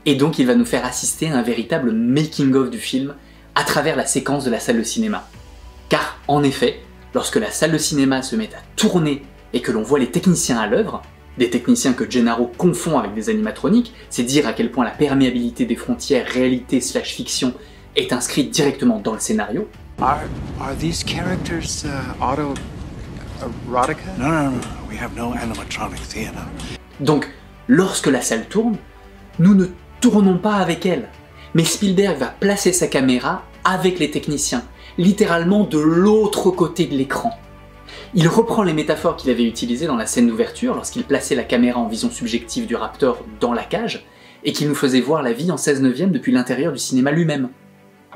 Speaker 1: Et donc il va nous faire assister à un véritable making-of du film à travers la séquence de la salle de cinéma. Car en effet, lorsque la salle de cinéma se met à tourner et que l'on voit les techniciens à l'œuvre, Des techniciens que Gennaro confond avec des animatroniques, c'est dire à quel point la perméabilité des frontières réalité/fiction est inscrite directement dans le scénario.
Speaker 16: Are these characters erotica?
Speaker 7: No. We have no animatronic theater.
Speaker 1: Donc, lorsque la salle tourne, nous ne tournons pas avec elle. Mais Spielberg va placer sa caméra avec les techniciens, littéralement de l'autre côté de l'écran. Il reprend les métaphores qu'il avait utilisées dans la scène d'ouverture lorsqu'il plaçait la caméra en vision subjective du Raptor dans la cage et qu'il nous faisait voir la vie en 16/9 depuis l'intérieur du cinéma lui-même.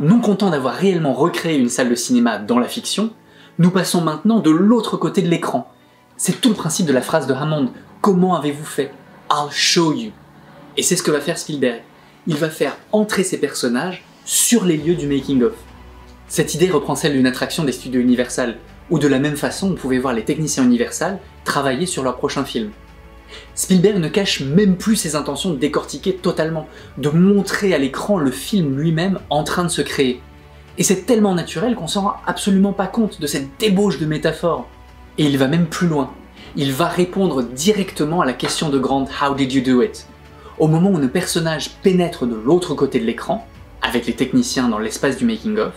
Speaker 1: Non content d'avoir réellement recréé une salle de cinéma dans la fiction, nous passons maintenant de l'autre côté de l'écran. C'est tout le principe de la phrase de Hammond « Comment avez-vous fait ? I'll show you ». Et c'est ce que va faire Spielberg. Il va faire entrer ses personnages sur les lieux du making-of. Cette idée reprend celle d'une attraction des studios Universal, où de la même façon on pouvait voir les techniciens Universal travailler sur leur prochain film. Spielberg ne cache même plus ses intentions de décortiquer totalement, de montrer à l'écran le film lui-même en train de se créer. Et c'est tellement naturel qu'on s'en rend absolument pas compte de cette débauche de métaphores. Et il va même plus loin. Il va répondre directement à la question de Grant « How did you do it ?» Au moment où nos personnages pénètrent de l'autre côté de l'écran, avec les techniciens dans l'espace du making-of,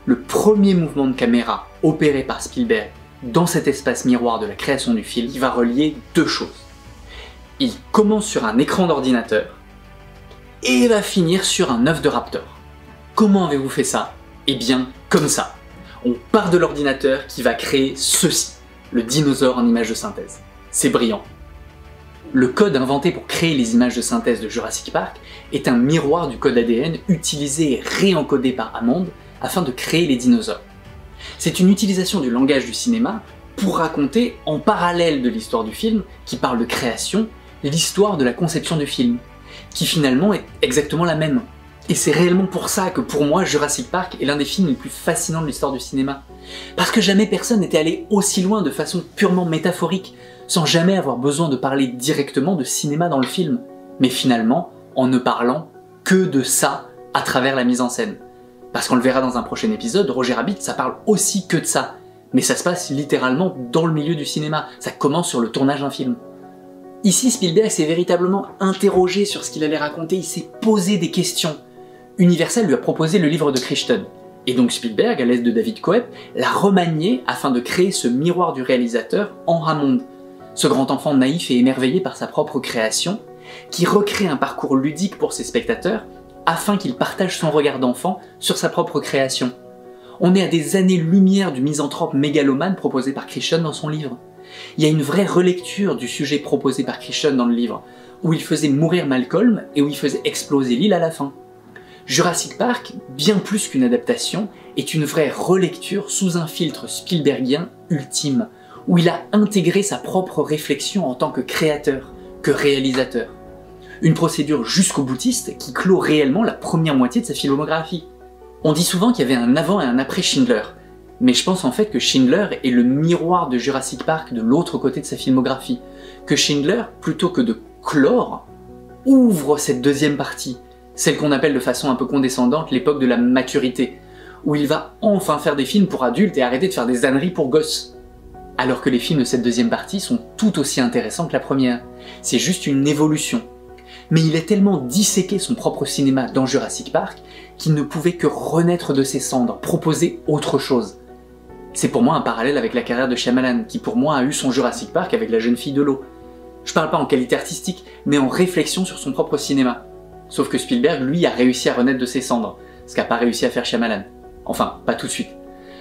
Speaker 1: le premier mouvement de caméra opéré par Spielberg dans cet espace miroir de la création du film, il va relier deux choses. Il commence sur un écran d'ordinateur et va finir sur un œuf de Raptor. Comment avez-vous fait ça? Eh bien, comme ça. On part de l'ordinateur qui va créer ceci, le dinosaure en image de synthèse. C'est brillant. Le code inventé pour créer les images de synthèse de Jurassic Park est un miroir du code ADN utilisé et réencodé par Hammond afin de créer les dinosaures. C'est une utilisation du langage du cinéma pour raconter, en parallèle de l'histoire du film, qui parle de création, l'histoire de la conception du film, qui finalement est exactement la même. Et c'est réellement pour ça que pour moi, Jurassic Park est l'un des films les plus fascinants de l'histoire du cinéma. Parce que jamais personne n'était allé aussi loin de façon purement métaphorique, sans jamais avoir besoin de parler directement de cinéma dans le film, mais finalement en ne parlant que de ça à travers la mise en scène. Parce qu'on le verra dans un prochain épisode, Roger Rabbit, ça parle aussi que de ça. Mais ça se passe littéralement dans le milieu du cinéma, ça commence sur le tournage d'un film. Ici, Spielberg s'est véritablement interrogé sur ce qu'il allait raconter, il s'est posé des questions. Universal lui a proposé le livre de Crichton, et donc Spielberg, à l'aide de David Koepp, l'a remanié afin de créer ce miroir du réalisateur en Hammond. Ce grand enfant naïf et émerveillé par sa propre création, qui recrée un parcours ludique pour ses spectateurs, afin qu'il partage son regard d'enfant sur sa propre création. On est à des années-lumière du misanthrope mégalomane proposé par Crichton dans son livre. Il y a une vraie relecture du sujet proposé par Crichton dans le livre, où il faisait mourir Malcolm et où il faisait exploser l'île à la fin. Jurassic Park, bien plus qu'une adaptation, est une vraie relecture sous un filtre spielbergien ultime, où il a intégré sa propre réflexion en tant que créateur, que réalisateur. Une procédure jusqu'au boutiste qui clôt réellement la première moitié de sa filmographie. On dit souvent qu'il y avait un avant et un après Schindler, mais je pense en fait que Schindler est le miroir de Jurassic Park de l'autre côté de sa filmographie, que Schindler, plutôt que de clore, ouvre cette deuxième partie, celle qu'on appelle de façon un peu condescendante l'époque de la maturité, où il va enfin faire des films pour adultes et arrêter de faire des âneries pour gosses. Alors que les films de cette deuxième partie sont tout aussi intéressants que la première. C'est juste une évolution. Mais il a tellement disséqué son propre cinéma dans Jurassic Park qu'il ne pouvait que renaître de ses cendres, proposer autre chose. C'est pour moi un parallèle avec la carrière de Shyamalan, qui pour moi a eu son Jurassic Park avec La jeune fille de l'eau. Je parle pas en qualité artistique, mais en réflexion sur son propre cinéma. Sauf que Spielberg, lui, a réussi à renaître de ses cendres, ce qu'a pas réussi à faire Shyamalan. Enfin, pas tout de suite.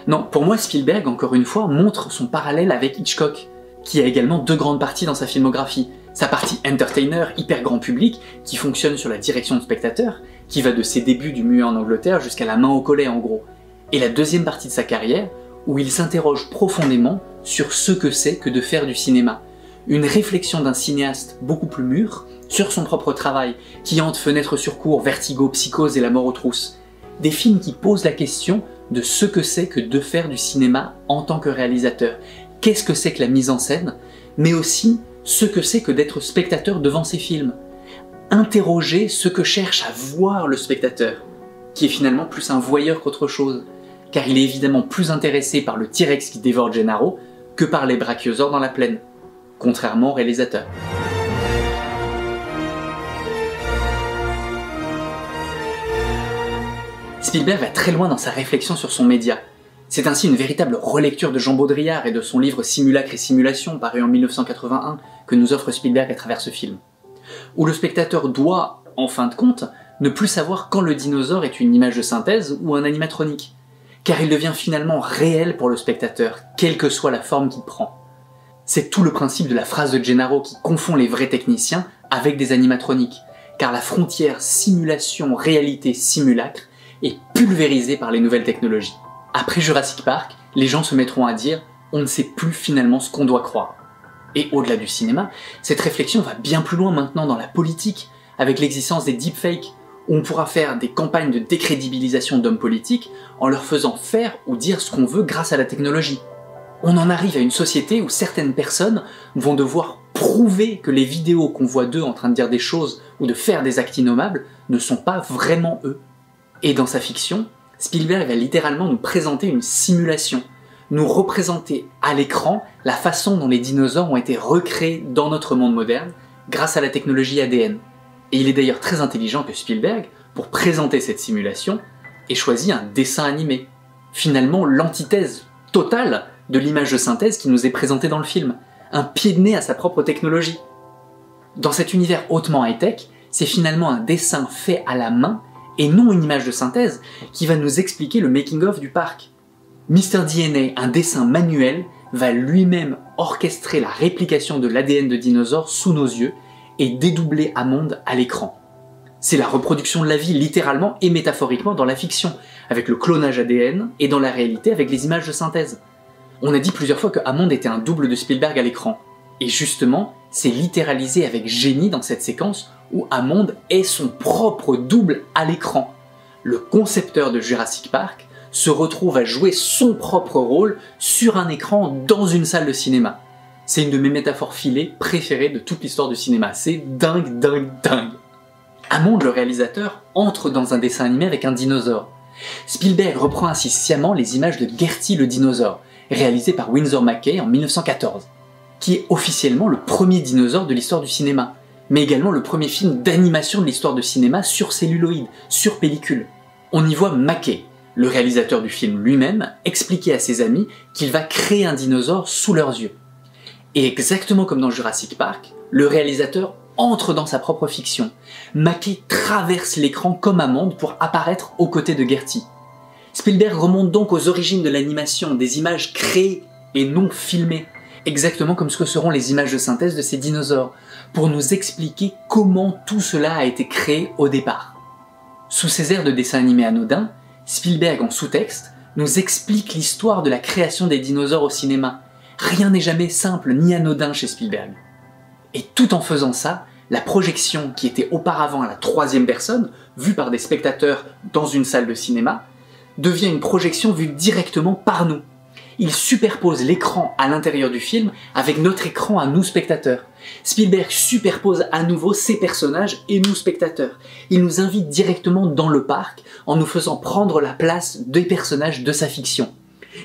Speaker 1: Non, pour moi, Spielberg, encore une fois, montre son parallèle avec Hitchcock, qui a également deux grandes parties dans sa filmographie. Sa partie entertainer, hyper grand public, qui fonctionne sur la direction de spectateur, qui va de ses débuts du muet en Angleterre jusqu'à la main au collet en gros. Et la deuxième partie de sa carrière, où il s'interroge profondément sur ce que c'est que de faire du cinéma. Une réflexion d'un cinéaste beaucoup plus mûr sur son propre travail, qui hante Fenêtre sur cour, Vertigo, Psychose et La mort aux trousses. Des films qui posent la question de ce que c'est que de faire du cinéma en tant que réalisateur. Qu'est-ce que c'est que la mise en scène, mais aussi ce que c'est que d'être spectateur devant ces films. Interroger ce que cherche à voir le spectateur, qui est finalement plus un voyeur qu'autre chose, car il est évidemment plus intéressé par le T-Rex qui dévore Gennaro que par les brachiosaures dans la plaine, contrairement au réalisateur. Spielberg va très loin dans sa réflexion sur son média. C'est ainsi une véritable relecture de Jean Baudrillard et de son livre Simulacre et Simulation, paru en 1981, que nous offre Spielberg à travers ce film. Où le spectateur doit, en fin de compte, ne plus savoir quand le dinosaure est une image de synthèse ou un animatronique, car il devient finalement réel pour le spectateur, quelle que soit la forme qu'il prend. C'est tout le principe de la phrase de Gennaro qui confond les vrais techniciens avec des animatroniques, car la frontière simulation-réalité-simulacre est pulvérisée par les nouvelles technologies. Après Jurassic Park, les gens se mettront à dire « on ne sait plus finalement ce qu'on doit croire ». Et au-delà du cinéma, cette réflexion va bien plus loin maintenant dans la politique, avec l'existence des deepfakes, où on pourra faire des campagnes de décrédibilisation d'hommes politiques en leur faisant faire ou dire ce qu'on veut grâce à la technologie. On en arrive à une société où certaines personnes vont devoir prouver que les vidéos qu'on voit d'eux en train de dire des choses ou de faire des actes innommables ne sont pas vraiment eux. Et dans sa fiction, Spielberg va littéralement nous présenter une simulation, nous représenter à l'écran la façon dont les dinosaures ont été recréés dans notre monde moderne grâce à la technologie ADN. Et il est d'ailleurs très intelligent que Spielberg, pour présenter cette simulation, ait choisi un dessin animé. Finalement, l'antithèse totale de l'image de synthèse qui nous est présentée dans le film, un pied de nez à sa propre technologie. Dans cet univers hautement high-tech, c'est finalement un dessin fait à la main et non une image de synthèse qui va nous expliquer le making-of du parc. Mr. DNA, un dessin manuel, va lui-même orchestrer la réplication de l'ADN de dinosaures sous nos yeux et dédoubler Hammond à l'écran. C'est la reproduction de la vie littéralement et métaphoriquement dans la fiction, avec le clonage ADN et dans la réalité avec les images de synthèse. On a dit plusieurs fois que Hammond était un double de Spielberg à l'écran, et justement, c'est littéralisé avec génie dans cette séquence où Hammond est son propre double à l'écran. Le concepteur de Jurassic Park se retrouve à jouer son propre rôle sur un écran dans une salle de cinéma. C'est une de mes métaphores filées préférées de toute l'histoire du cinéma, c'est dingue, dingue, dingue. Hammond, le réalisateur, entre dans un dessin animé avec un dinosaure. Spielberg reprend ainsi sciemment les images de Gertie le dinosaure, réalisé par Winsor McCay en 1914, qui est officiellement le premier dinosaure de l'histoire du cinéma, mais également le premier film d'animation de l'histoire du cinéma sur celluloïd, sur pellicule. On y voit McCay, le réalisateur du film lui-même, expliquer à ses amis qu'il va créer un dinosaure sous leurs yeux. Et exactement comme dans Jurassic Park, le réalisateur entre dans sa propre fiction. McCay traverse l'écran comme Hammond pour apparaître aux côtés de Gertie. Spielberg remonte donc aux origines de l'animation, des images créées et non filmées, exactement comme ce que seront les images de synthèse de ces dinosaures, pour nous expliquer comment tout cela a été créé au départ. Sous ces airs de dessin animé anodin, Spielberg en sous-texte nous explique l'histoire de la création des dinosaures au cinéma. Rien n'est jamais simple ni anodin chez Spielberg. Et tout en faisant ça, la projection qui était auparavant à la troisième personne, vue par des spectateurs dans une salle de cinéma, devient une projection vue directement par nous. Il superpose l'écran à l'intérieur du film avec notre écran à nous spectateurs. Spielberg superpose à nouveau ses personnages et nous spectateurs. Il nous invite directement dans le parc en nous faisant prendre la place des personnages de sa fiction.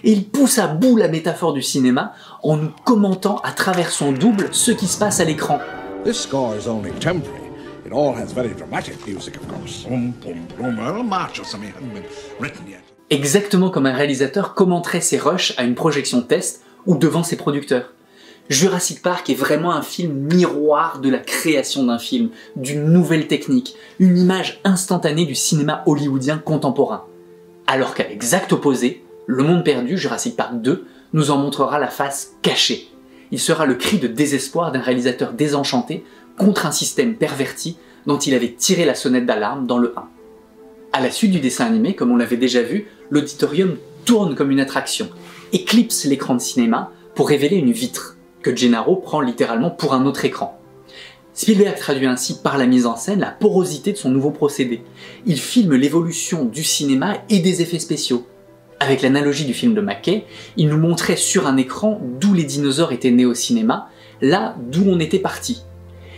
Speaker 1: Et il pousse à bout la métaphore du cinéma en nous commentant à travers son double ce qui se passe à l'écran.
Speaker 11: This score is only temporary. It all has very dramatic music, of course. Boom, boom, boom. A march or something hasn't been written yet.
Speaker 1: Exactement comme un réalisateur commenterait ses rushs à une projection test ou devant ses producteurs. Jurassic Park est vraiment un film miroir de la création d'un film, d'une nouvelle technique, une image instantanée du cinéma hollywoodien contemporain. Alors qu'à l'exact opposé, Le Monde Perdu, Jurassic Park 2, nous en montrera la face cachée. Il sera le cri de désespoir d'un réalisateur désenchanté contre un système perverti dont il avait tiré la sonnette d'alarme dans le 1. À la suite du dessin animé, comme on l'avait déjà vu, l'auditorium tourne comme une attraction, éclipse l'écran de cinéma pour révéler une vitre, que Gennaro prend littéralement pour un autre écran. Spielberg traduit ainsi par la mise en scène la porosité de son nouveau procédé. Il filme l'évolution du cinéma et des effets spéciaux. Avec l'analogie du film de McCay, il nous montrait sur un écran d'où les dinosaures étaient nés au cinéma, là d'où on était parti.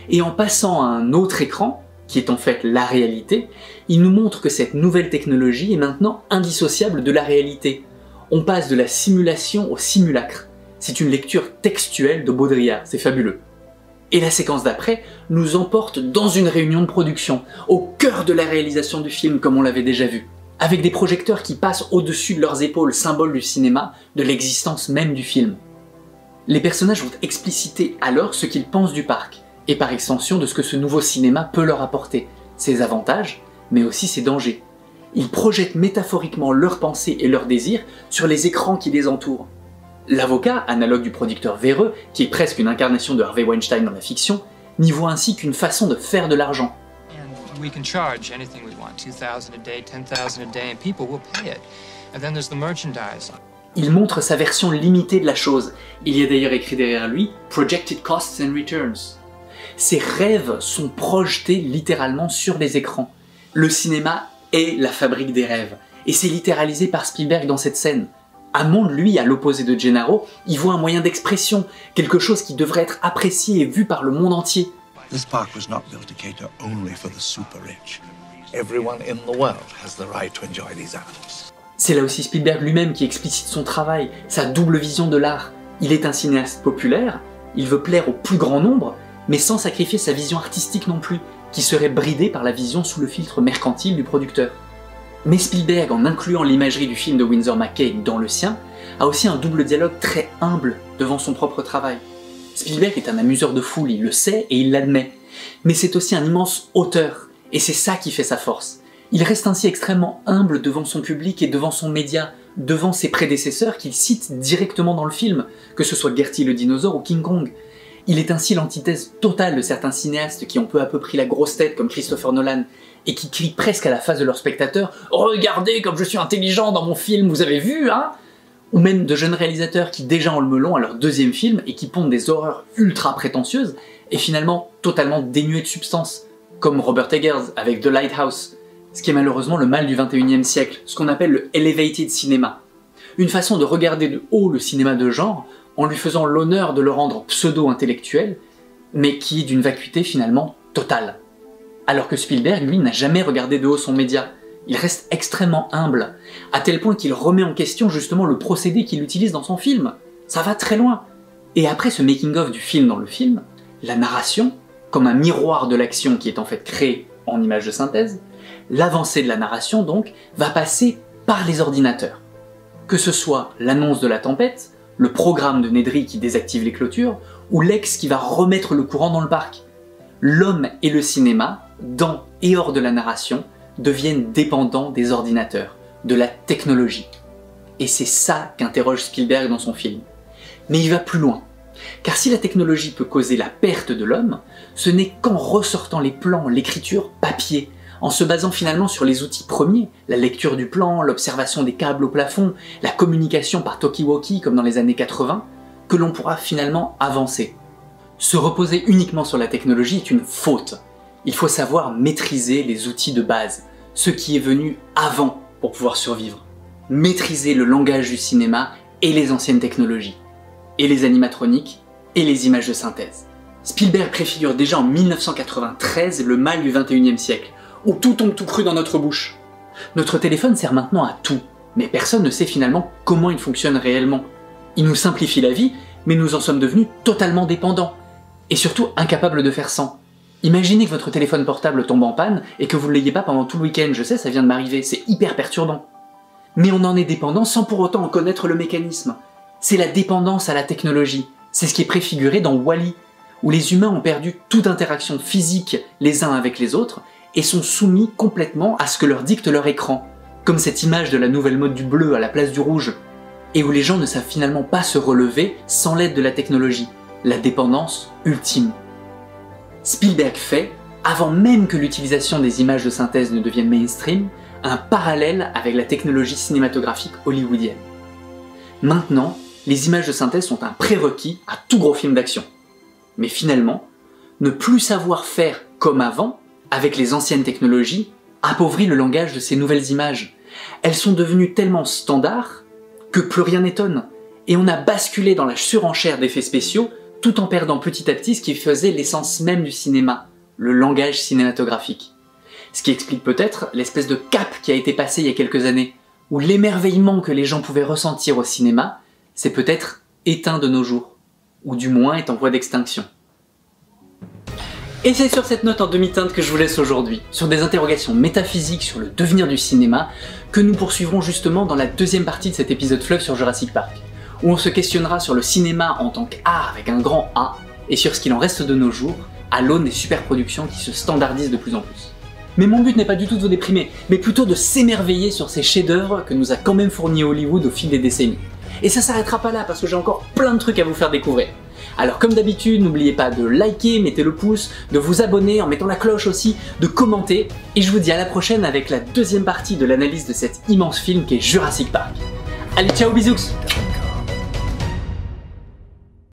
Speaker 1: Et en passant à un autre écran, qui est en fait la réalité, il nous montre que cette nouvelle technologie est maintenant indissociable de la réalité. On passe de la simulation au simulacre. C'est une lecture textuelle de Baudrillard, c'est fabuleux. Et la séquence d'après nous emporte dans une réunion de production, au cœur de la réalisation du film comme on l'avait déjà vu. avec des projecteurs qui passent au-dessus de leurs épaules, symbole du cinéma, de l'existence même du film. Les personnages vont expliciter alors ce qu'ils pensent du parc, et par extension de ce que ce nouveau cinéma peut leur apporter, ses avantages, mais aussi ses dangers. Ils projettent métaphoriquement leurs pensées et leurs désirs sur les écrans qui les entourent. L'avocat, analogue du producteur véreux, qui est presque une incarnation de Harvey Weinstein dans la fiction, n'y voit ainsi qu'une façon de faire de l'argent.
Speaker 12: We can charge anything we want, 2,000 a day, 10,000 a day, and people will pay it. And then there's the merchandise.
Speaker 1: Il montre sa version limitée de la chose. Il y a d'ailleurs écrit derrière lui « Projected Costs and Returns ». Ses rêves sont projetés littéralement sur les écrans. Le cinéma est la fabrique des rêves, et c'est littéralisé par Spielberg dans cette scène. Hammond, lui, à l'opposé de Gennaro, y voit un moyen d'expression, quelque chose qui devrait être apprécié et vu par le monde entier.
Speaker 7: This park was not built to cater only for the super rich. Everyone in the world has the right to enjoy these animals.
Speaker 1: C'est là aussi Spielberg lui-même qui explicite son travail, sa double vision de l'art. Il est un cinéaste populaire, il veut plaire au plus grand nombre, mais sans sacrifier sa vision artistique non plus, qui serait bridée par la vision sous le filtre mercantile du producteur. Mais Spielberg, en incluant l'imagerie du film de Winsor McCay dans le sien, a aussi un double dialogue très humble devant son propre travail. Spielberg est un amuseur de foule, il le sait et il l'admet, mais c'est aussi un immense auteur, et c'est ça qui fait sa force. Il reste ainsi extrêmement humble devant son public et devant son média, devant ses prédécesseurs qu'il cite directement dans le film, que ce soit Gertie le dinosaure ou King Kong. Il est ainsi l'antithèse totale de certains cinéastes qui ont peu à peu pris la grosse tête comme Christopher Nolan, et qui crient presque à la face de leurs spectateurs « Regardez comme je suis intelligent dans mon film, vous avez vu, hein ?» Ou même de jeunes réalisateurs qui déjà ont le melon à leur deuxième film et qui pondent des horreurs ultra prétentieuses et finalement totalement dénuées de substance, comme Robert Eggers avec The Lighthouse, ce qui est malheureusement le mal du 21e siècle, ce qu'on appelle le elevated cinéma. Une façon de regarder de haut le cinéma de genre en lui faisant l'honneur de le rendre pseudo-intellectuel, mais qui est d'une vacuité finalement totale. Alors que Spielberg, lui, n'a jamais regardé de haut son média. Il reste extrêmement humble, à tel point qu'il remet en question justement le procédé qu'il utilise dans son film. Ça va très loin. Et après ce making-of du film dans le film, la narration, comme un miroir de l'action qui est en fait créé en images de synthèse, l'avancée de la narration donc va passer par les ordinateurs. Que ce soit l'annonce de la tempête, le programme de Nedry qui désactive les clôtures, ou l'ex qui va remettre le courant dans le parc. L'homme et le cinéma, dans et hors de la narration, deviennent dépendants des ordinateurs, de la technologie. Et c'est ça qu'interroge Spielberg dans son film. Mais il va plus loin. Car si la technologie peut causer la perte de l'homme, ce n'est qu'en ressortant les plans, l'écriture papier, en se basant finalement sur les outils premiers, la lecture du plan, l'observation des câbles au plafond, la communication par talkie-walkie comme dans les années 80, que l'on pourra finalement avancer. Se reposer uniquement sur la technologie est une faute. Il faut savoir maîtriser les outils de base, ce qui est venu avant pour pouvoir survivre. Maîtriser le langage du cinéma et les anciennes technologies, et les animatroniques, et les images de synthèse. Spielberg préfigure déjà en 1993 le mal du 21e siècle, où tout tombe tout cru dans notre bouche. Notre téléphone sert maintenant à tout, mais personne ne sait finalement comment il fonctionne réellement. Il nous simplifie la vie, mais nous en sommes devenus totalement dépendants, et surtout incapables de faire sans. Imaginez que votre téléphone portable tombe en panne et que vous ne l'ayez pas pendant tout le week-end, je sais, ça vient de m'arriver, c'est hyper perturbant. Mais on en est dépendant sans pour autant en connaître le mécanisme. C'est la dépendance à la technologie, c'est ce qui est préfiguré dans Wall-E, où les humains ont perdu toute interaction physique les uns avec les autres et sont soumis complètement à ce que leur dicte leur écran, comme cette image de la nouvelle mode du bleu à la place du rouge, et où les gens ne savent finalement pas se relever sans l'aide de la technologie, la dépendance ultime. Spielberg fait, avant même que l'utilisation des images de synthèse ne devienne mainstream, un parallèle avec la technologie cinématographique hollywoodienne. Maintenant, les images de synthèse sont un prérequis à tout gros film d'action. Mais finalement, ne plus savoir faire comme avant, avec les anciennes technologies, appauvrit le langage de ces nouvelles images. Elles sont devenues tellement standards que plus rien n'étonne, et on a basculé dans la surenchère d'effets spéciaux tout en perdant petit à petit ce qui faisait l'essence même du cinéma, le langage cinématographique. Ce qui explique peut-être l'espèce de cap qui a été passé il y a quelques années, où l'émerveillement que les gens pouvaient ressentir au cinéma s'est peut-être éteint de nos jours, ou du moins est en voie d'extinction. Et c'est sur cette note en demi-teinte que je vous laisse aujourd'hui, sur des interrogations métaphysiques sur le devenir du cinéma, que nous poursuivrons justement dans la deuxième partie de cet épisode fleuve sur Jurassic Park, où on se questionnera sur le cinéma en tant qu'art avec un grand A, et sur ce qu'il en reste de nos jours, à l'aune des superproductions qui se standardisent de plus en plus. Mais mon but n'est pas du tout de vous déprimer, mais plutôt de s'émerveiller sur ces chefs-d'œuvre que nous a quand même fourni Hollywood au fil des décennies. Et ça s'arrêtera pas là parce que j'ai encore plein de trucs à vous faire découvrir. Alors comme d'habitude, n'oubliez pas de liker, mettez le pouce, de vous abonner en mettant la cloche aussi, de commenter, et je vous dis à la prochaine avec la deuxième partie de l'analyse de cet immense film qu'est Jurassic Park. Allez, ciao, bisous!